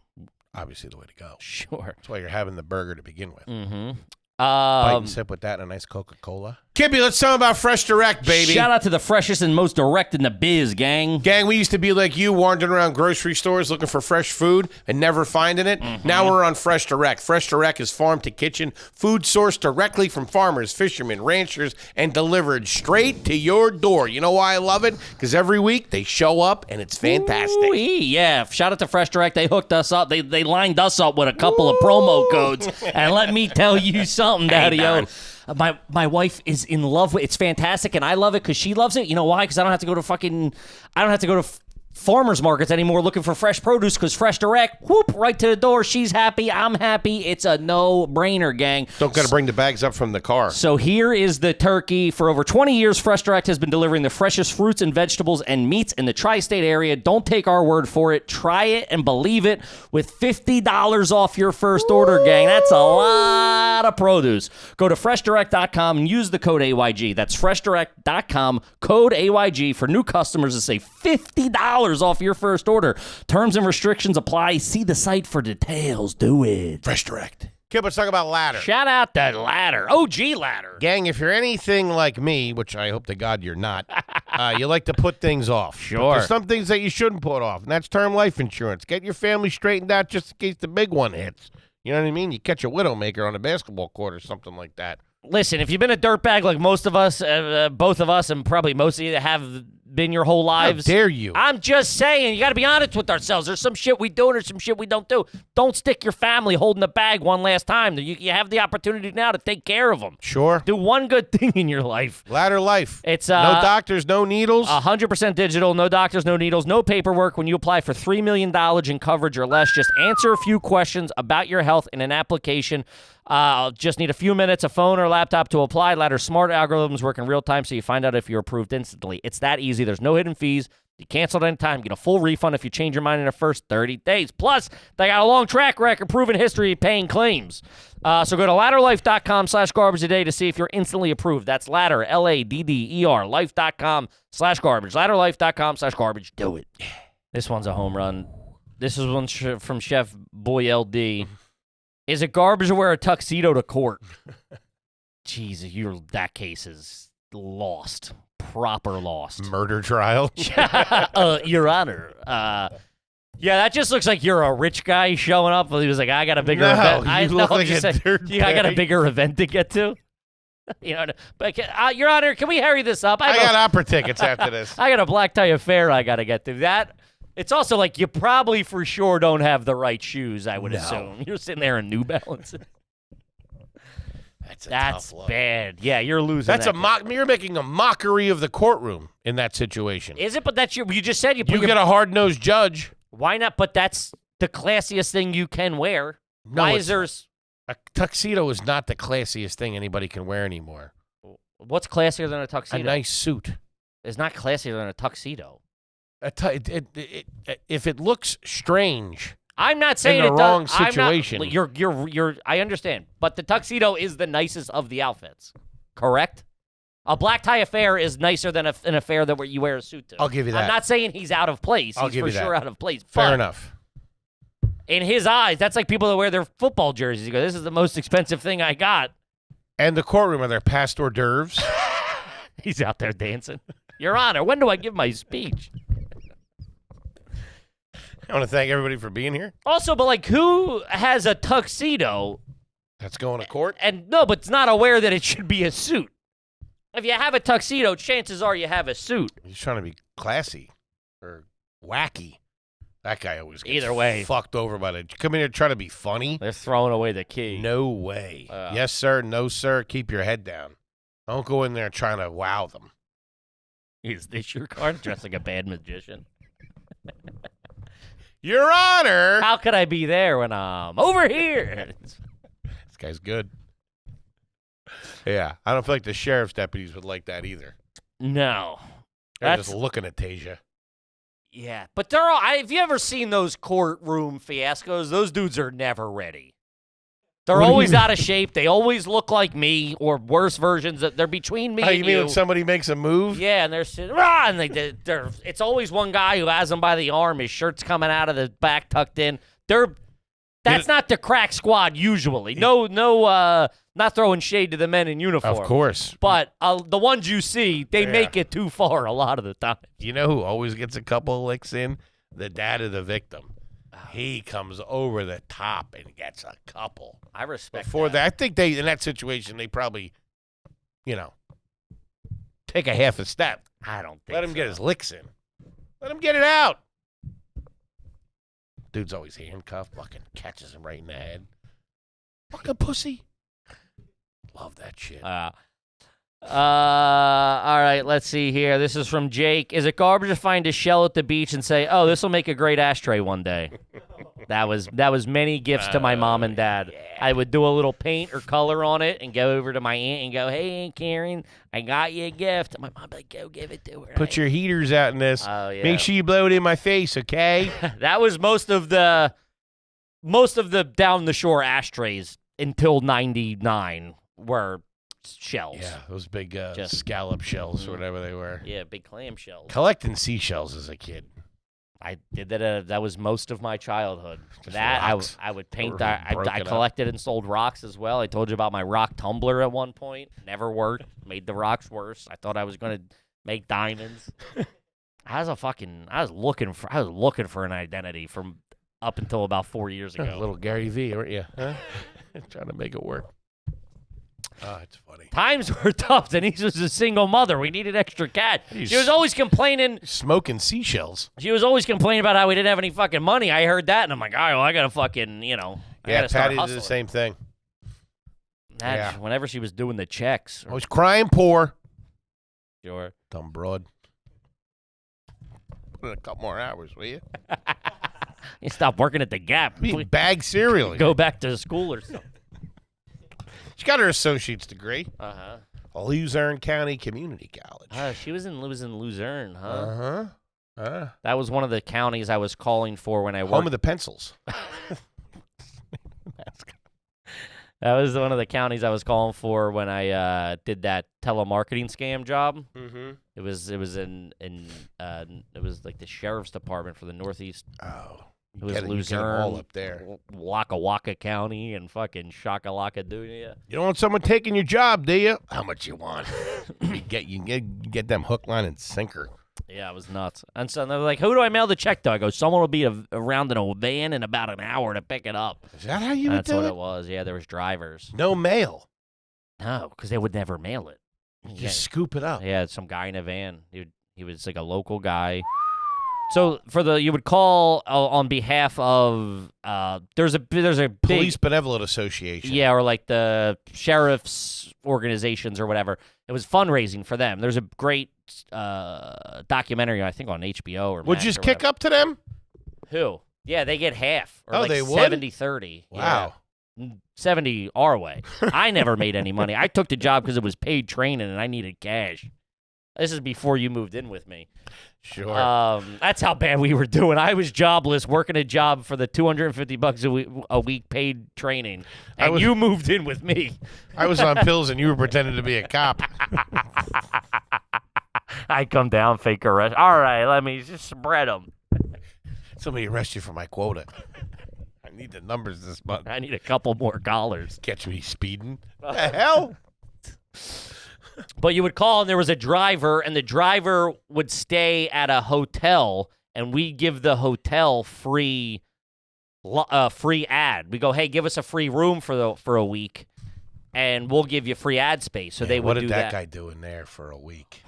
obviously the way to go. Sure. That's why you're having the burger to begin with. Mm-hmm. Bite and sip with that and a nice Coca-Cola. Kippy, let's tell them about Fresh Direct, baby. Shout out to the freshest and most direct in the biz, gang. Gang, we used to be like you, wandering around grocery stores looking for fresh food and never finding it. Now we're on Fresh Direct. Fresh Direct is farm-to-kitchen food sourced directly from farmers, fishermen, ranchers, and delivered straight to your door. You know why I love it? Because every week they show up and it's fantastic. Ooh-wee. Yeah, shout out to Fresh Direct. They hooked us up. They lined us up with a couple of promo codes. And let me tell you something, Daddy-O. My wife is in love with it. It's fantastic, and I love it because she loves it. You know why? Because I don't have to go to farmers markets anymore looking for fresh produce because Fresh Direct, whoop, right to the door. She's happy. I'm happy. It's a no-brainer, gang. Don't got to bring the bags up from the car. So here is the turkey. For over 20 years, Fresh Direct has been delivering the freshest fruits and vegetables and meats in the tri-state area. Don't take our word for it. Try it and believe it with $50 off your first order, gang. That's a lot of produce. Go to freshdirect.com and use the code AYG. That's freshdirect.com, code AYG for new customers to save $50 off your first order. Terms and restrictions apply. See the site for details. Do it. Fresh Direct. Kid, let's talk about ladder. Shout out that ladder. OG ladder. Gang, if you're anything like me, which I hope to God you're not, you like to put things off. Sure. But there's some things that you shouldn't put off, and that's term life insurance. Get your family straightened out just in case the big one hits. You know what I mean? You catch a widowmaker on a basketball court or something like that. Listen, if you've been a dirtbag like most of us, both of us, and probably most of you have been your whole lives. How dare you? I'm just saying, you got to be honest with ourselves. There's some shit we do and there's some shit we don't do. Don't stick your family holding the bag one last time. You have the opportunity now to take care of them. Sure. Do one good thing in your life. Ladder life. It's no doctors, no needles. 100% digital, no doctors, no needles, no paperwork. When you apply for $3 million in coverage or less, just answer a few questions about your health in an application. Just need a few minutes, a phone or laptop to apply. Ladder's smart algorithms work in real time, so you find out if you're approved instantly. It's that easy. There's no hidden fees. You cancel at any time. Get a full refund if you change your mind in the first 30 days. Plus, they got a long track record, proven history of paying claims. So go to ladderlife.com/garbage today to see if you're instantly approved. That's ladder, LADDER, life.com/garbage. Ladderlife.com/garbage. Do it. This one's a home run. This is one from Chef Boy LD. Is it garbage to wear a tuxedo to court? Jesus, that case is lost. Proper lost. Murder trial? Your Honor. Yeah, that just looks like you're a rich guy showing up. He was like, I got a bigger event. You look like a dirtbag. I got a bigger event to get to. You know, but Your Honor, can we hurry this up? I got opera tickets after this. I got a black tie affair I got to get to. That. It's also like you probably for sure don't have the right shoes, I would assume. You're sitting there in New Balance. That's tough look. Bad. Yeah, you're losing. That's you're making a mockery of the courtroom in that situation. Is it? But that's you just said you get a hard-nosed judge. Why not? But that's the classiest thing you can wear. No, Why is there a tuxedo is not the classiest thing anybody can wear anymore. What's classier than a tuxedo? A nice suit. It's not classier than a tuxedo. If it looks strange, I'm not saying in the wrong situation. I understand, but the tuxedo is the nicest of the outfits, correct? A black tie affair is nicer than an affair that where you wear a suit to. I'll give you that. I'm not saying he's out of place. He's for sure out of place. Fair enough. In his eyes, that's like people that wear their football jerseys. You go, this is the most expensive thing I got. And the courtroom, are there past hors d'oeuvres? He's out there dancing. Your Honor, when do I give my speech? I want to thank everybody for being here. Also, but like, who has a tuxedo? That's going to court? And no, but it's not aware that it should be a suit. If you have a tuxedo, chances are you have a suit. He's trying to be classy or wacky. That guy always gets either way fucked over by the. Come in here trying to be funny. They're throwing away the key. No way. Yes, sir. No, sir. Keep your head down. Don't go in there trying to wow them. Is this your card? Dressed like a bad magician. Your Honor. How could I be there when I'm over here? This guy's good. Yeah, I don't feel like the sheriff's deputies would like that either. No. They're just looking at Tasia. Yeah, but they're all, have you ever seen those courtroom fiascos? Those dudes are never ready. They're always out of shape. They always look like me or worse versions. They're between me and you. You mean when somebody makes a move? Yeah, and they're sitting, and it's always one guy who has them by the arm. His shirt's coming out of the back, tucked in. That's not the crack squad usually. No, not throwing shade to the men in uniform. Of course. But the ones you see, they make it too far a lot of the time. You know who always gets a couple of licks in? The dad of the victim. He comes over the top and gets a couple. I respect Before that. I think in that situation, they probably, take a half a step. I don't think Let him get his licks in. Let him get it out. Dude's always handcuffed. Fucking catches him right in the head. Fucking pussy. Love that shit. All right, let's see here. This is from Jake. Is it garbage to find a shell at the beach and say, "Oh, this will make a great ashtray one day"? That was many gifts to my mom and dad. Yeah. I would do a little paint or color on it and go over to my aunt and go, "Hey, Aunt Karen, I got you a gift." And my mom would be like, "Go give it to her." Put your heaters out in this. Oh, yeah. Make sure you blow it in my face, okay? That was most of the down the shore ashtrays until '99 were shells. Yeah, those big scallop shells or whatever they were. Yeah, big clam shells. Collecting seashells as a kid. I did that. That was most of my childhood. Just that rocks. I would paint. I collected and sold rocks as well. I told you about my rock tumbler at one point. Never worked. Made the rocks worse. I thought I was going to make diamonds. I was looking for an identity from up until about 4 years ago. Little Gary V, weren't you? Huh? Trying to make it work. Oh, it's funny. Times were tough. Denise was a single mother. We needed extra cash. She was always complaining. Smoking seashells. She was always complaining about how we didn't have any fucking money. I heard that, and I'm like, all right, well, I got to fucking, I got to start Patty hustling. did the same thing. Whenever she was doing the checks. I was crying poor. Sure. Dumb broad. Put in a couple more hours, will you? You stop working at the Gap. Bag cereal. Go back to school or something. She got her associate's degree. Uh-huh. Luzerne County Community College. She was in Luzerne, huh? Uh-huh. That was one of the counties I was calling for when I worked. Home of the pencils. That was one of the counties I was calling for when I did that telemarketing scam job. Mm-hmm. It was it was like the sheriff's department for the Northeast. Oh. It was Luzerne, all up there. Waka Waka County, and fucking Shakalaka Dunia. You don't want someone taking your job, do you? How much you want? you get them hook, line, and sinker. Yeah, it was nuts. And so they're like, "Who do I mail the check to?" I go, "Someone will be around in a van in about an hour to pick it up." Is that how you would do it? That's what it was. Yeah, there was drivers. No mail. No, because they would never mail it. Just scoop it up. Yeah, some guy in a van. He was like a local guy. So you would call on behalf of there's a big Police Benevolent Association. Yeah, or like the sheriff's organizations or whatever. It was fundraising for them. There's a great documentary I think on HBO or would Max you just or kick whatever. up to them? Who? Yeah, they get half. Or like they would? 70-30. Wow. Yeah. 70 our way. I never made any money. I took the job because it was paid training and I needed cash. This is before you moved in with me. Sure. That's how bad we were doing. I was jobless, working a job for the $250 a week paid training, and you moved in with me. I was on pills, and you were pretending to be a cop. I come down, fake arrest. All right, let me just spread them. Somebody arrest you for my quota. I need the numbers this month. I need a couple more dollars. Catch me speeding. The hell? But you would call, and there was a driver, and the driver would stay at a hotel, and we'd give the hotel free ad. We go, hey, give us a free room for a week, and we'll give you free ad space. So they would do that. What did that guy do in there for a week?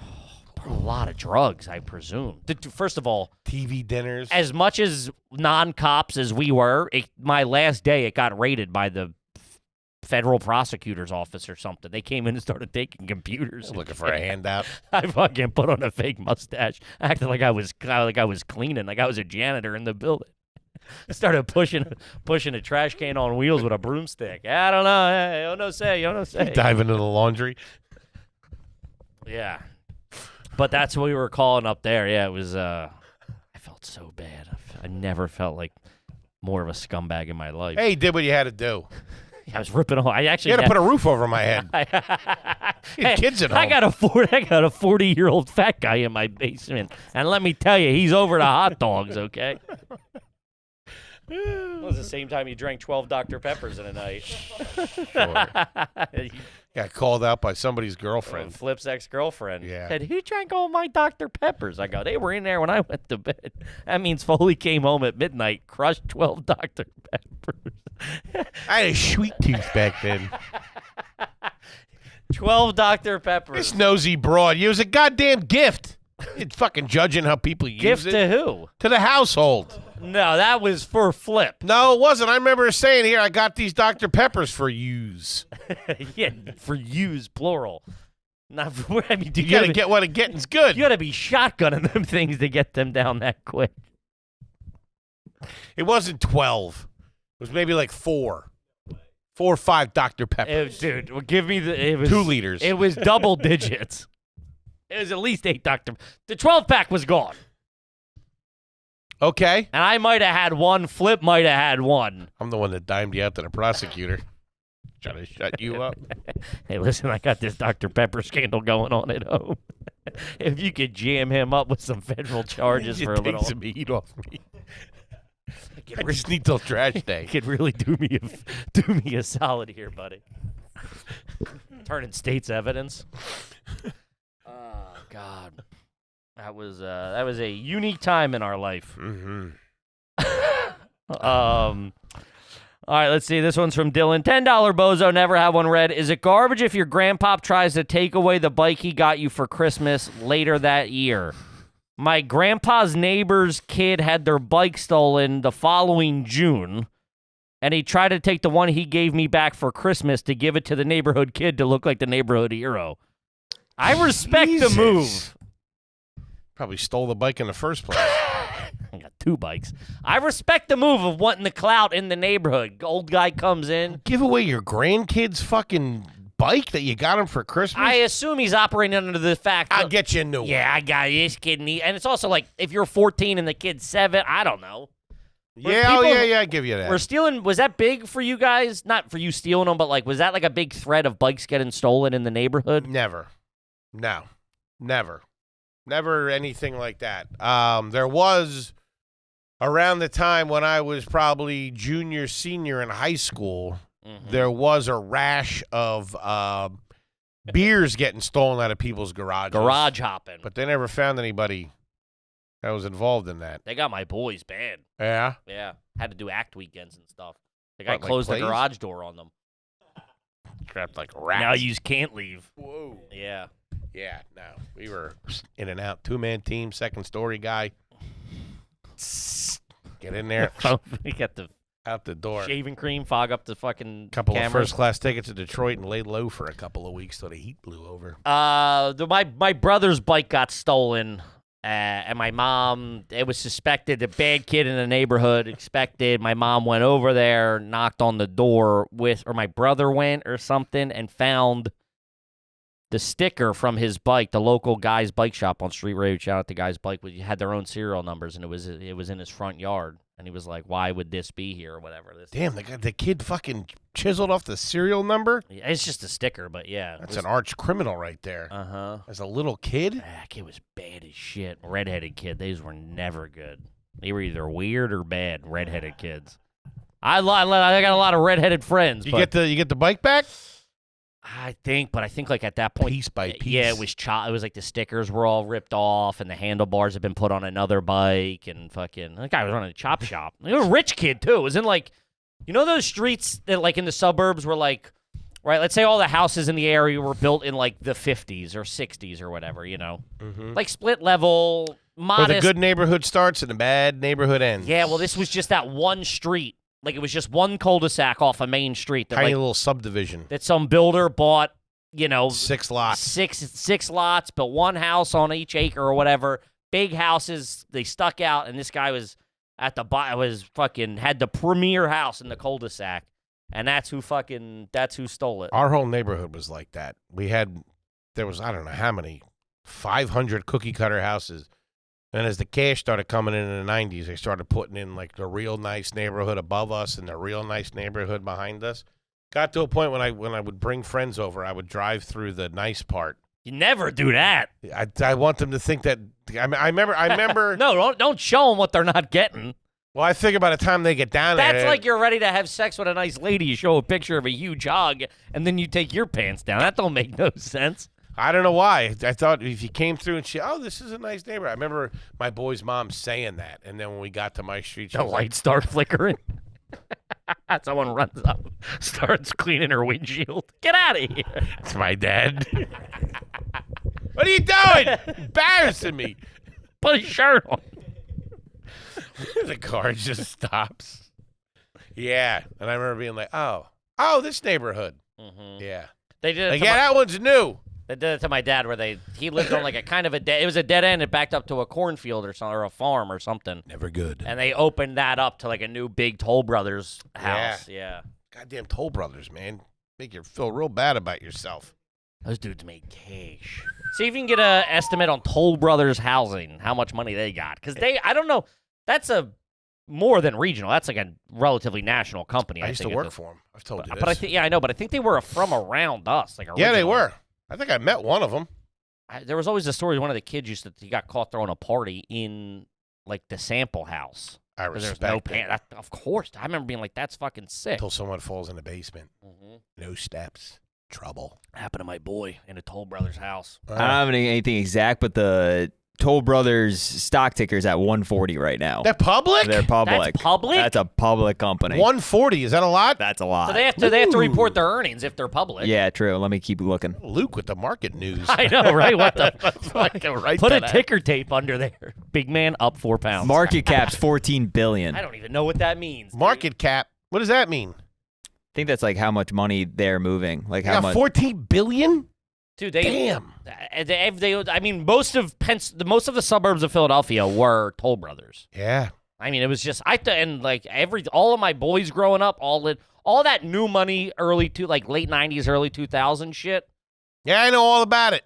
A lot of drugs, I presume. First of all, TV dinners. As much as non-cops as we were, my last day, it got raided by the federal prosecutor's office or something. They came in and started taking computers. Looking for a handout. I fucking put on a fake mustache, acted like I was cleaning, like I was a janitor in the building. Started pushing a trash can on wheels with a broomstick. I don't know. Hey, yo no say. Dive into the laundry. Yeah. But that's what we were calling up there. Yeah, it was, I felt so bad. I never felt like more of a scumbag in my life. Hey, you did what you had to do. I was ripping off. I actually had to put a roof over my head. Hey, kids at home. I got a 40-year-old fat guy in my basement, and let me tell you, he's over the hot dogs. Okay. It was the same time you drank 12 Dr. Peppers in a night. Sure. Got called out by somebody's girlfriend. Flip's ex-girlfriend. Yeah. Said, who drank all my Dr. Peppers? I go, they were in there when I went to bed. That means Foley came home at midnight, crushed 12 Dr. Peppers. I had a sweet tooth back then. 12 Dr. Peppers. This nosy broad. It was a goddamn gift. It's fucking judging how people use Gift it. to who? To the household. No, that was for Flip. No, it wasn't. I remember saying here, I got these Dr. Peppers for use. Yeah, for use, plural. Not for, I mean, dude, you got to get what a getting's good. You got to be shotgunning them things to get them down that quick. It wasn't 12. It was maybe like 4. 4 or 5 Dr. Peppers. Dude, give me it was 2 liters. It was double digits. It was at least 8 Dr. The 12-pack was gone. Okay. And I might have had one. Flip might have had one. I'm the one that dimed you out to the prosecutor. Trying to shut you up. Hey, listen, I got this Dr. Pepper scandal going on at home. If you could jam him up with some federal charges for a little. Take some heat off me. I just need till trash day. Could really do me a solid here, buddy. Turning state's evidence. Oh God, that was a unique time in our life. Mm-hmm. All right, let's see. This one's from Dylan. $10 bozo, never have one read. Is it garbage if your grandpop tries to take away the bike he got you for Christmas later that year? My grandpa's neighbor's kid had their bike stolen the following June, and he tried to take the one he gave me back for Christmas to give it to the neighborhood kid to look like the neighborhood hero. I respect the move. Probably stole the bike in the first place. I got 2 bikes. I respect the move of wanting the clout in the neighborhood. Old guy comes in. Give away your grandkid's fucking bike that you got him for Christmas? I assume he's operating under the fact I'll get you a new one. Yeah, I got this kid. And it's also like, if you're 14 and the kid's 7, I don't know. Yeah, I give you that. We're stealing. Was that big for you guys? Not for you stealing them, but like, was that like a big threat of bikes getting stolen in the neighborhood? Never. No. Never. Never anything like that. There was, around the time when I was probably junior, senior in high school, there was a rash of beers getting stolen out of people's garages. Garage hopping. But they never found anybody that was involved in that. They got my boys bad. Yeah? Yeah. Had to do act weekends and stuff. The guy What, like closed the plays? garage door on them. Trapped like rats. Now you can't leave. Whoa. Yeah. Yeah, no. We were in and out. 2-man team, second story guy. Get in there. We got the out the door. Shaving cream, fog up the fucking Couple cameras. of first-class tickets to Detroit and laid low for a couple of weeks till the heat blew over. My brother's bike got stolen, and my mom, it was suspected, a bad kid in the neighborhood expected. My mom went over there, knocked on the door or my brother went or something, and found the sticker from his bike, the local guy's bike shop on Street Road. Shout out to Guy's Bike. We had their own serial numbers, and it was in his front yard. And he was like, "Why would this be here or whatever?" Damn, the kid fucking chiseled off the serial number? Yeah, it's just a sticker, but yeah. That's an arch criminal right there. Uh-huh. As a little kid? That kid was bad as shit. Redheaded kid. These were never good. They were either weird or bad, redheaded kids. I got a lot of redheaded friends. You get the bike back? I think like at that point, piece by piece. Yeah, it was like the stickers were all ripped off, and the handlebars had been put on another bike, and fucking that guy was running a chop shop. He was a rich kid too. It was in like, you know, those streets that like in the suburbs were like, right? Let's say all the houses in the area were built in like the 50s or 60s or whatever, you know, like split level, modest. Where the good neighborhood starts and the bad neighborhood ends. Yeah, well, this was just that one street. Like, it was just one cul-de-sac off a main street. That, Tiny little subdivision. That some builder bought, you know. 6 lots. Six lots, built one house on each acre or whatever. Big houses. They stuck out, and this guy was had the premier house in the cul-de-sac. And that's who stole it. Our whole neighborhood was like that. There was, I don't know how many, 500 cookie cutter houses. And as the cash started coming in the 90s, they started putting in like the real nice neighborhood above us and the real nice neighborhood behind us. Got to a point when I would bring friends over, I would drive through the nice part. You never do that. I want them to think that I remember. No, don't show them what they're not getting. Well, I figure by the time they get down there, that's like you're ready to have sex with a nice lady. You show a picture of a huge hog, and then you take your pants down. That don't make no sense. I don't know why. I thought if you came through and this is a nice neighborhood. I remember my boy's mom saying that, and then when we got to my street, the lights start flickering. Someone runs up, starts cleaning her windshield. Get out of here! It's my dad. What are you doing? Embarrassing me. Put a shirt on. The car just stops. Yeah, and I remember being like, "Oh, this neighborhood." Mm-hmm. Yeah, They did. that one's new. They did it to my dad where he lived on like a kind of it was a dead end. It backed up to a cornfield or a farm or something. Never good. And they opened that up to like a new big Toll Brothers house. Yeah. Goddamn Toll Brothers, man. Make you feel real bad about yourself. Those dudes made cash. See if you can get an estimate on Toll Brothers housing, how much money they got. Because I don't know, that's more than regional. That's like a relatively national company. I used to work for them. I've told you this. But I know, but I think they were from around us. Like originally. Yeah, they were. I think I met one of them. There was always a story. One of the kids he got caught throwing a party in like the sample house. I respect no it. Of course. I remember being like, that's fucking sick. Until someone falls in the basement. No steps. Trouble. Happened to my boy in a Toll Brothers house. I don't have anything exact, but the Toll Brothers stock ticker's at 140 right now. They're public? They're public. That's public? That's a public company. 140. Is that a lot? That's a lot. So they have to report their earnings if they're public. Yeah, true. Let me keep looking. Luke with the market news. I know, right? What the fuck? Put a ticker tape under there. Big man up 4 pounds. Market cap's $14 billion. I don't even know what that means. Market cap. What does that mean? I think that's like how much money they're moving. Like how much? 14 billion? Dude, damn. I mean, most of the suburbs of Philadelphia were Toll Brothers. Yeah. I mean, it was just all of my boys growing up, all that new money, late 90s, early 2000s shit. Yeah, I know all about it.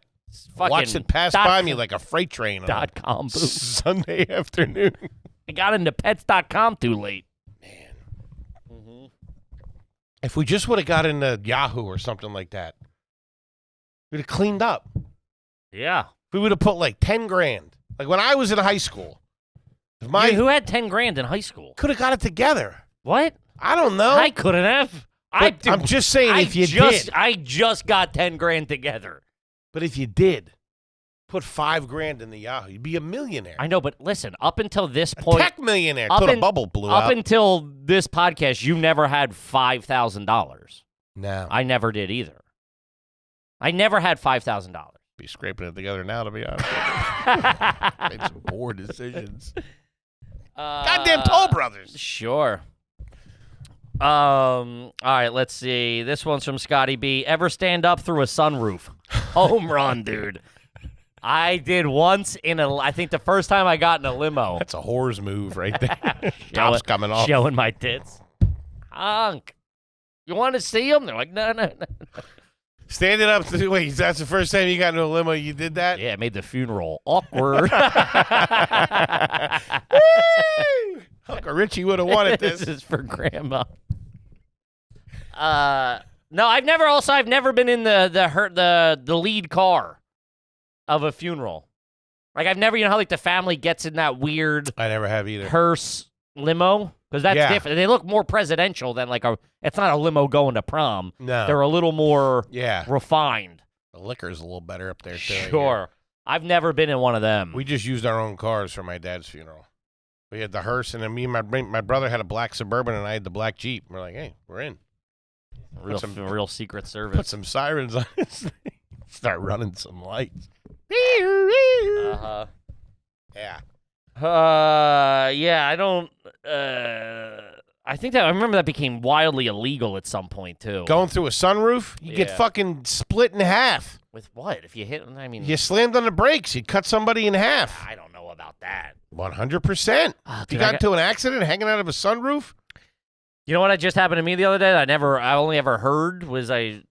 Watched it pass by me like a freight train on .com Sunday afternoon. I got into pets.com too late. Man. If we just would have got into Yahoo or something like that, we'd have cleaned up. Yeah. We would have put like 10 grand. Like when I was in high school. Who had 10 grand in high school? Could have got it together. What? I don't know. I couldn't have. I'm just saying if you did. I just got 10 grand together. But if you did, put 5 grand in the Yahoo, you'd be a millionaire. I know, but listen, up until this point. Tech millionaire. Till the bubble blew up. Up until this podcast, you never had $5,000. No. I never did either. I never had $5,000. Be scraping it together now, to be honest. Made some poor decisions. Goddamn Toll Brothers. Sure. All right, let's see. This one's from Scotty B. Ever stand up through a sunroof? Home run, dude. I did once I think the first time I got in a limo. That's a whore's move right there. Top's coming off. Showing my tits. Honk. You want to see them? They're like, no. Standing up. Wait, that's the first time you got into a limo, you did that? Yeah, it made the funeral awkward. Uncle Richie would have wanted this. This is for Grandma. No, I've never been in the lead car of a funeral. Like I've never, how like the family gets in that weird I never have either. hearse limo, because that's different. They look more presidential than it's not a limo going to prom. No. They're a little more refined. The liquor's a little better up there too. Sure. I've never been in one of them. We just used our own cars for my dad's funeral. We had the hearse, and then me and my brother had a black Suburban, and I had the black Jeep. We're like, hey, we're in. Real Secret Service. Put some sirens on it. Start running some lights. Uh-huh. Yeah. Yeah, I don't, I remember that became wildly illegal at some point, too. Going through a sunroof, you get fucking split in half. With what? If you hit, you slammed on the brakes, you'd cut somebody in half. I don't know about that. 100%. If you got into an accident hanging out of a sunroof. You know what just happened to me the other day that I only ever heard was I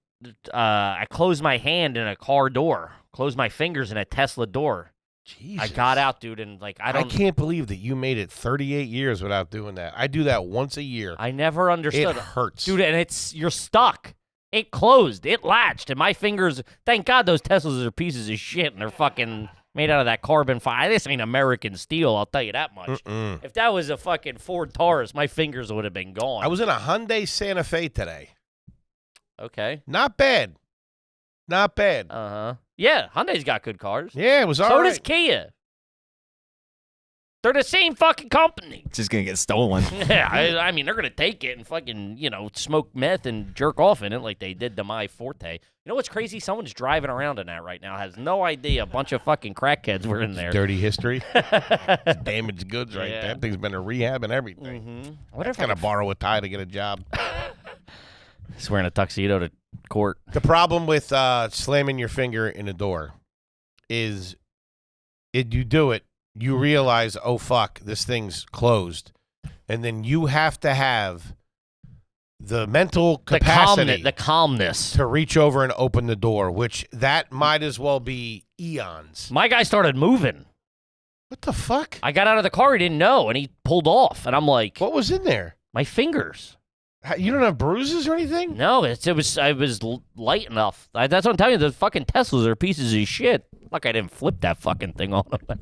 closed my hand in a car door. Closed my fingers in a Tesla door. Jesus. I got out, dude, and I can't believe that you made it 38 years without doing that. I do that once a year. I never understood. It hurts. Dude, and you're stuck. It closed. It latched, and my fingers, thank God those Teslas are pieces of shit, and they're fucking made out of that carbon fiber. This ain't American steel, I'll tell you that much. If that was a fucking Ford Taurus, my fingers would have been gone. I was in a Hyundai Santa Fe today. Okay. Not bad. Not bad. Uh-huh. Yeah, Hyundai's got good cars. Yeah, it was all right. So does Kia. They're the same fucking company. It's just going to get stolen. Yeah, I mean, they're going to take it and fucking, smoke meth and jerk off in it like they did to my Forte. You know what's crazy? Someone's driving around in that right now. Has no idea a bunch of fucking crackheads were in there. Dirty history. Damaged goods right there. That thing's been to rehab and everything. What if I'm going to borrow a tie to get a job. He's wearing a tuxedo to court. The problem with slamming your finger in a door is you do it, you realize, oh, fuck, this thing's closed. And then you have to have the mental capacity. The calmness. To reach over and open the door, which that might as well be eons. My guy started moving. What the fuck? I got out of the car, he didn't know, and he pulled off. And I'm like... What was in there? My fingers. You don't have bruises or anything? No, it was light enough. That's what I'm telling you. The fucking Teslas are pieces of shit. Like I didn't flip that fucking thing on them.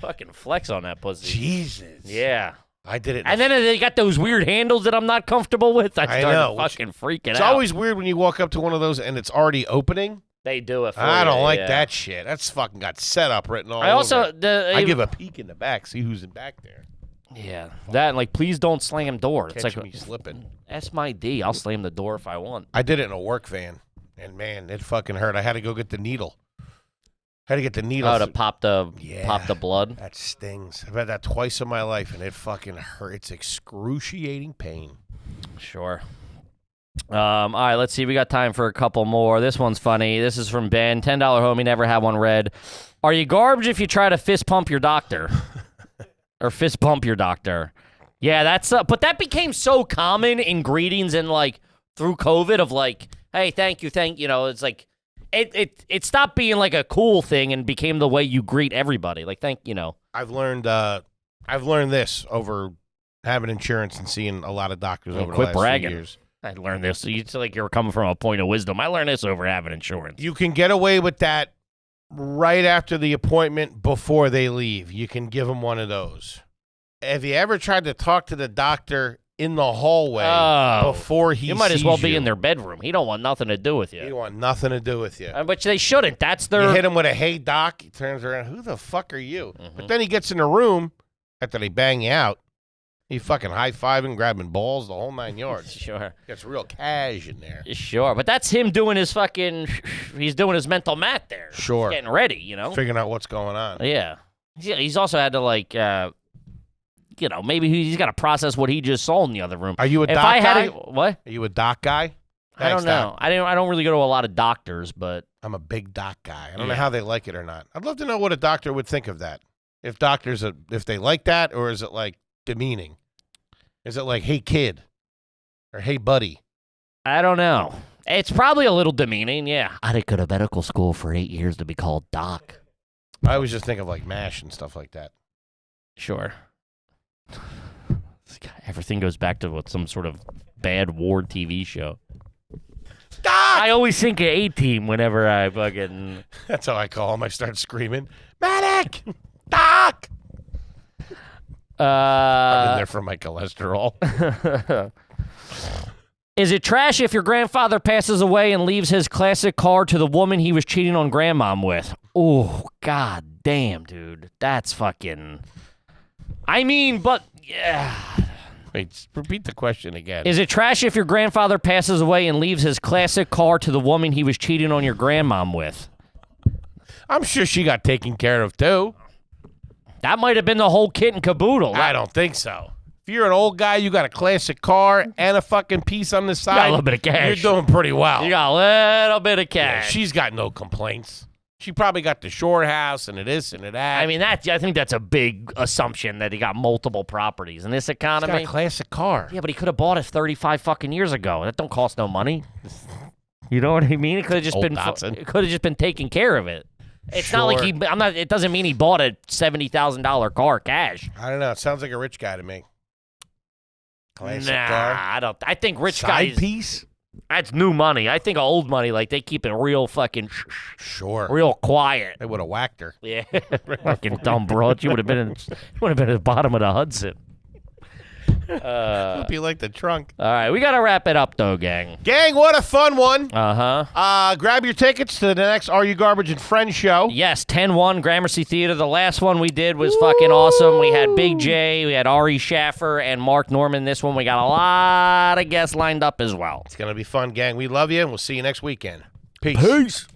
Fucking flex on that pussy. Jesus. Yeah. I did it. And then they got those weird handles that I'm not comfortable with. I started know, fucking freaking out. It's always weird when you walk up to one of those and it's already opening. They do it for I you, don't like yeah. that shit. That's fucking got setup written all I also, over it. I give a peek in the back, see who's in back there. Yeah, that and like, please don't slam door. It's Catch like me slipping. That's my D. I'll slam the door if I want. I did it in a work van, and man, it fucking hurt. I had to go get the needle. Had to get the needle. Oh, to pop the blood. That stings. I've had that twice in my life, and it fucking hurt. It's excruciating pain. Sure. All right, let's see. We got time for a couple more. This one's funny. This is from Ben. $10 homie, never had one read. Are you garbage if you try to fist pump your doctor? Or fist bump your doctor? Yeah, that's but that became so common in greetings and like through COVID of like, hey, thank you, it's like it stopped being like a cool thing and became the way you greet everybody. Like, I've learned this over having insurance and seeing a lot of doctors over the last bragging. few years. I learned this. It's like you're coming from a point of wisdom. I learned this over having insurance. You can get away with that right after the appointment before they leave. You can give them one of those. Have you ever tried to talk to the doctor in the hallway before he sees you? You might as well be in their bedroom. He don't want nothing to do with you. He don't want nothing to do with you. Which they shouldn't. That's their... You hit him with a, hey, doc. He turns around. Who the fuck are you? Mm-hmm. But then he gets in the room after they bang you out. He fucking high-fiving, grabbing balls, the whole 9 yards. Sure. Gets real cash in there. Sure. But that's him doing his fucking... He's doing his mental math there. Sure. He's getting ready, Figuring out what's going on. Yeah. He's also had to, like... maybe he's got to process what he just saw in the other room. Are you a doc guy? What? Are you a doc guy? I don't know. I don't really go to a lot of doctors, but... I'm a big doc guy. I don't know how they like it or not. I'd love to know what a doctor would think of that. If doctors, if they like that, or is it, like, demeaning? Is it like, hey, kid? Or hey, buddy? I don't know. It's probably a little demeaning, yeah. I didn't go to medical school for 8 years to be called doc. I always just think of, like, MASH and stuff like that. Sure. Everything goes back to some sort of bad war TV show. Doc! I always think of A-Team whenever I fucking... That's how I call him. I start screaming, medic! Doc! I'm in there for my cholesterol. Is it trash if your grandfather passes away and leaves his classic car to the woman he was cheating on grandmom with? Oh, god damn, dude. That's fucking... I mean, but... Yeah. Wait, repeat the question again. Is it trash if your grandfather passes away and leaves his classic car to the woman he was cheating on your grandmom with? I'm sure she got taken care of, too. That might have been the whole kit and caboodle. I don't think so. If you're an old guy, you got a classic car and a fucking piece on the side. You got a little bit of cash. You're doing pretty well. You got a little bit of cash. Yeah, she's got no complaints. She probably got the shore house and this and that. I mean, I think that's a big assumption that he got multiple properties in this economy. He's got a classic car. Yeah, but he could have bought it 35 fucking years ago. That don't cost no money. You know what I mean? It could have just been. It could have just been taking care of it. It's not like he. I'm not. It doesn't mean he bought a $70,000 car cash. I don't know. It sounds like a rich guy to me. Classic car. I don't. I think rich Side guys. piece. That's new money. I think old money, like they keep it real fucking. Sure. Real quiet. They would have whacked her. Yeah. Fucking dumb broad. You would have been. At the bottom of the Hudson. Hope you like the trunk. All right, we got to wrap it up, though, gang. Gang, what a fun one. Uh-huh. Grab your tickets to the next Are You Garbage and Friends show. Yes, 10-1, Gramercy Theater. The last one we did was fucking awesome. We had Big J, we had Ari Schaffer, and Mark Norman. This one, we got a lot of guests lined up as well. It's going to be fun, gang. We love you, and we'll see you next weekend. Peace. Peace.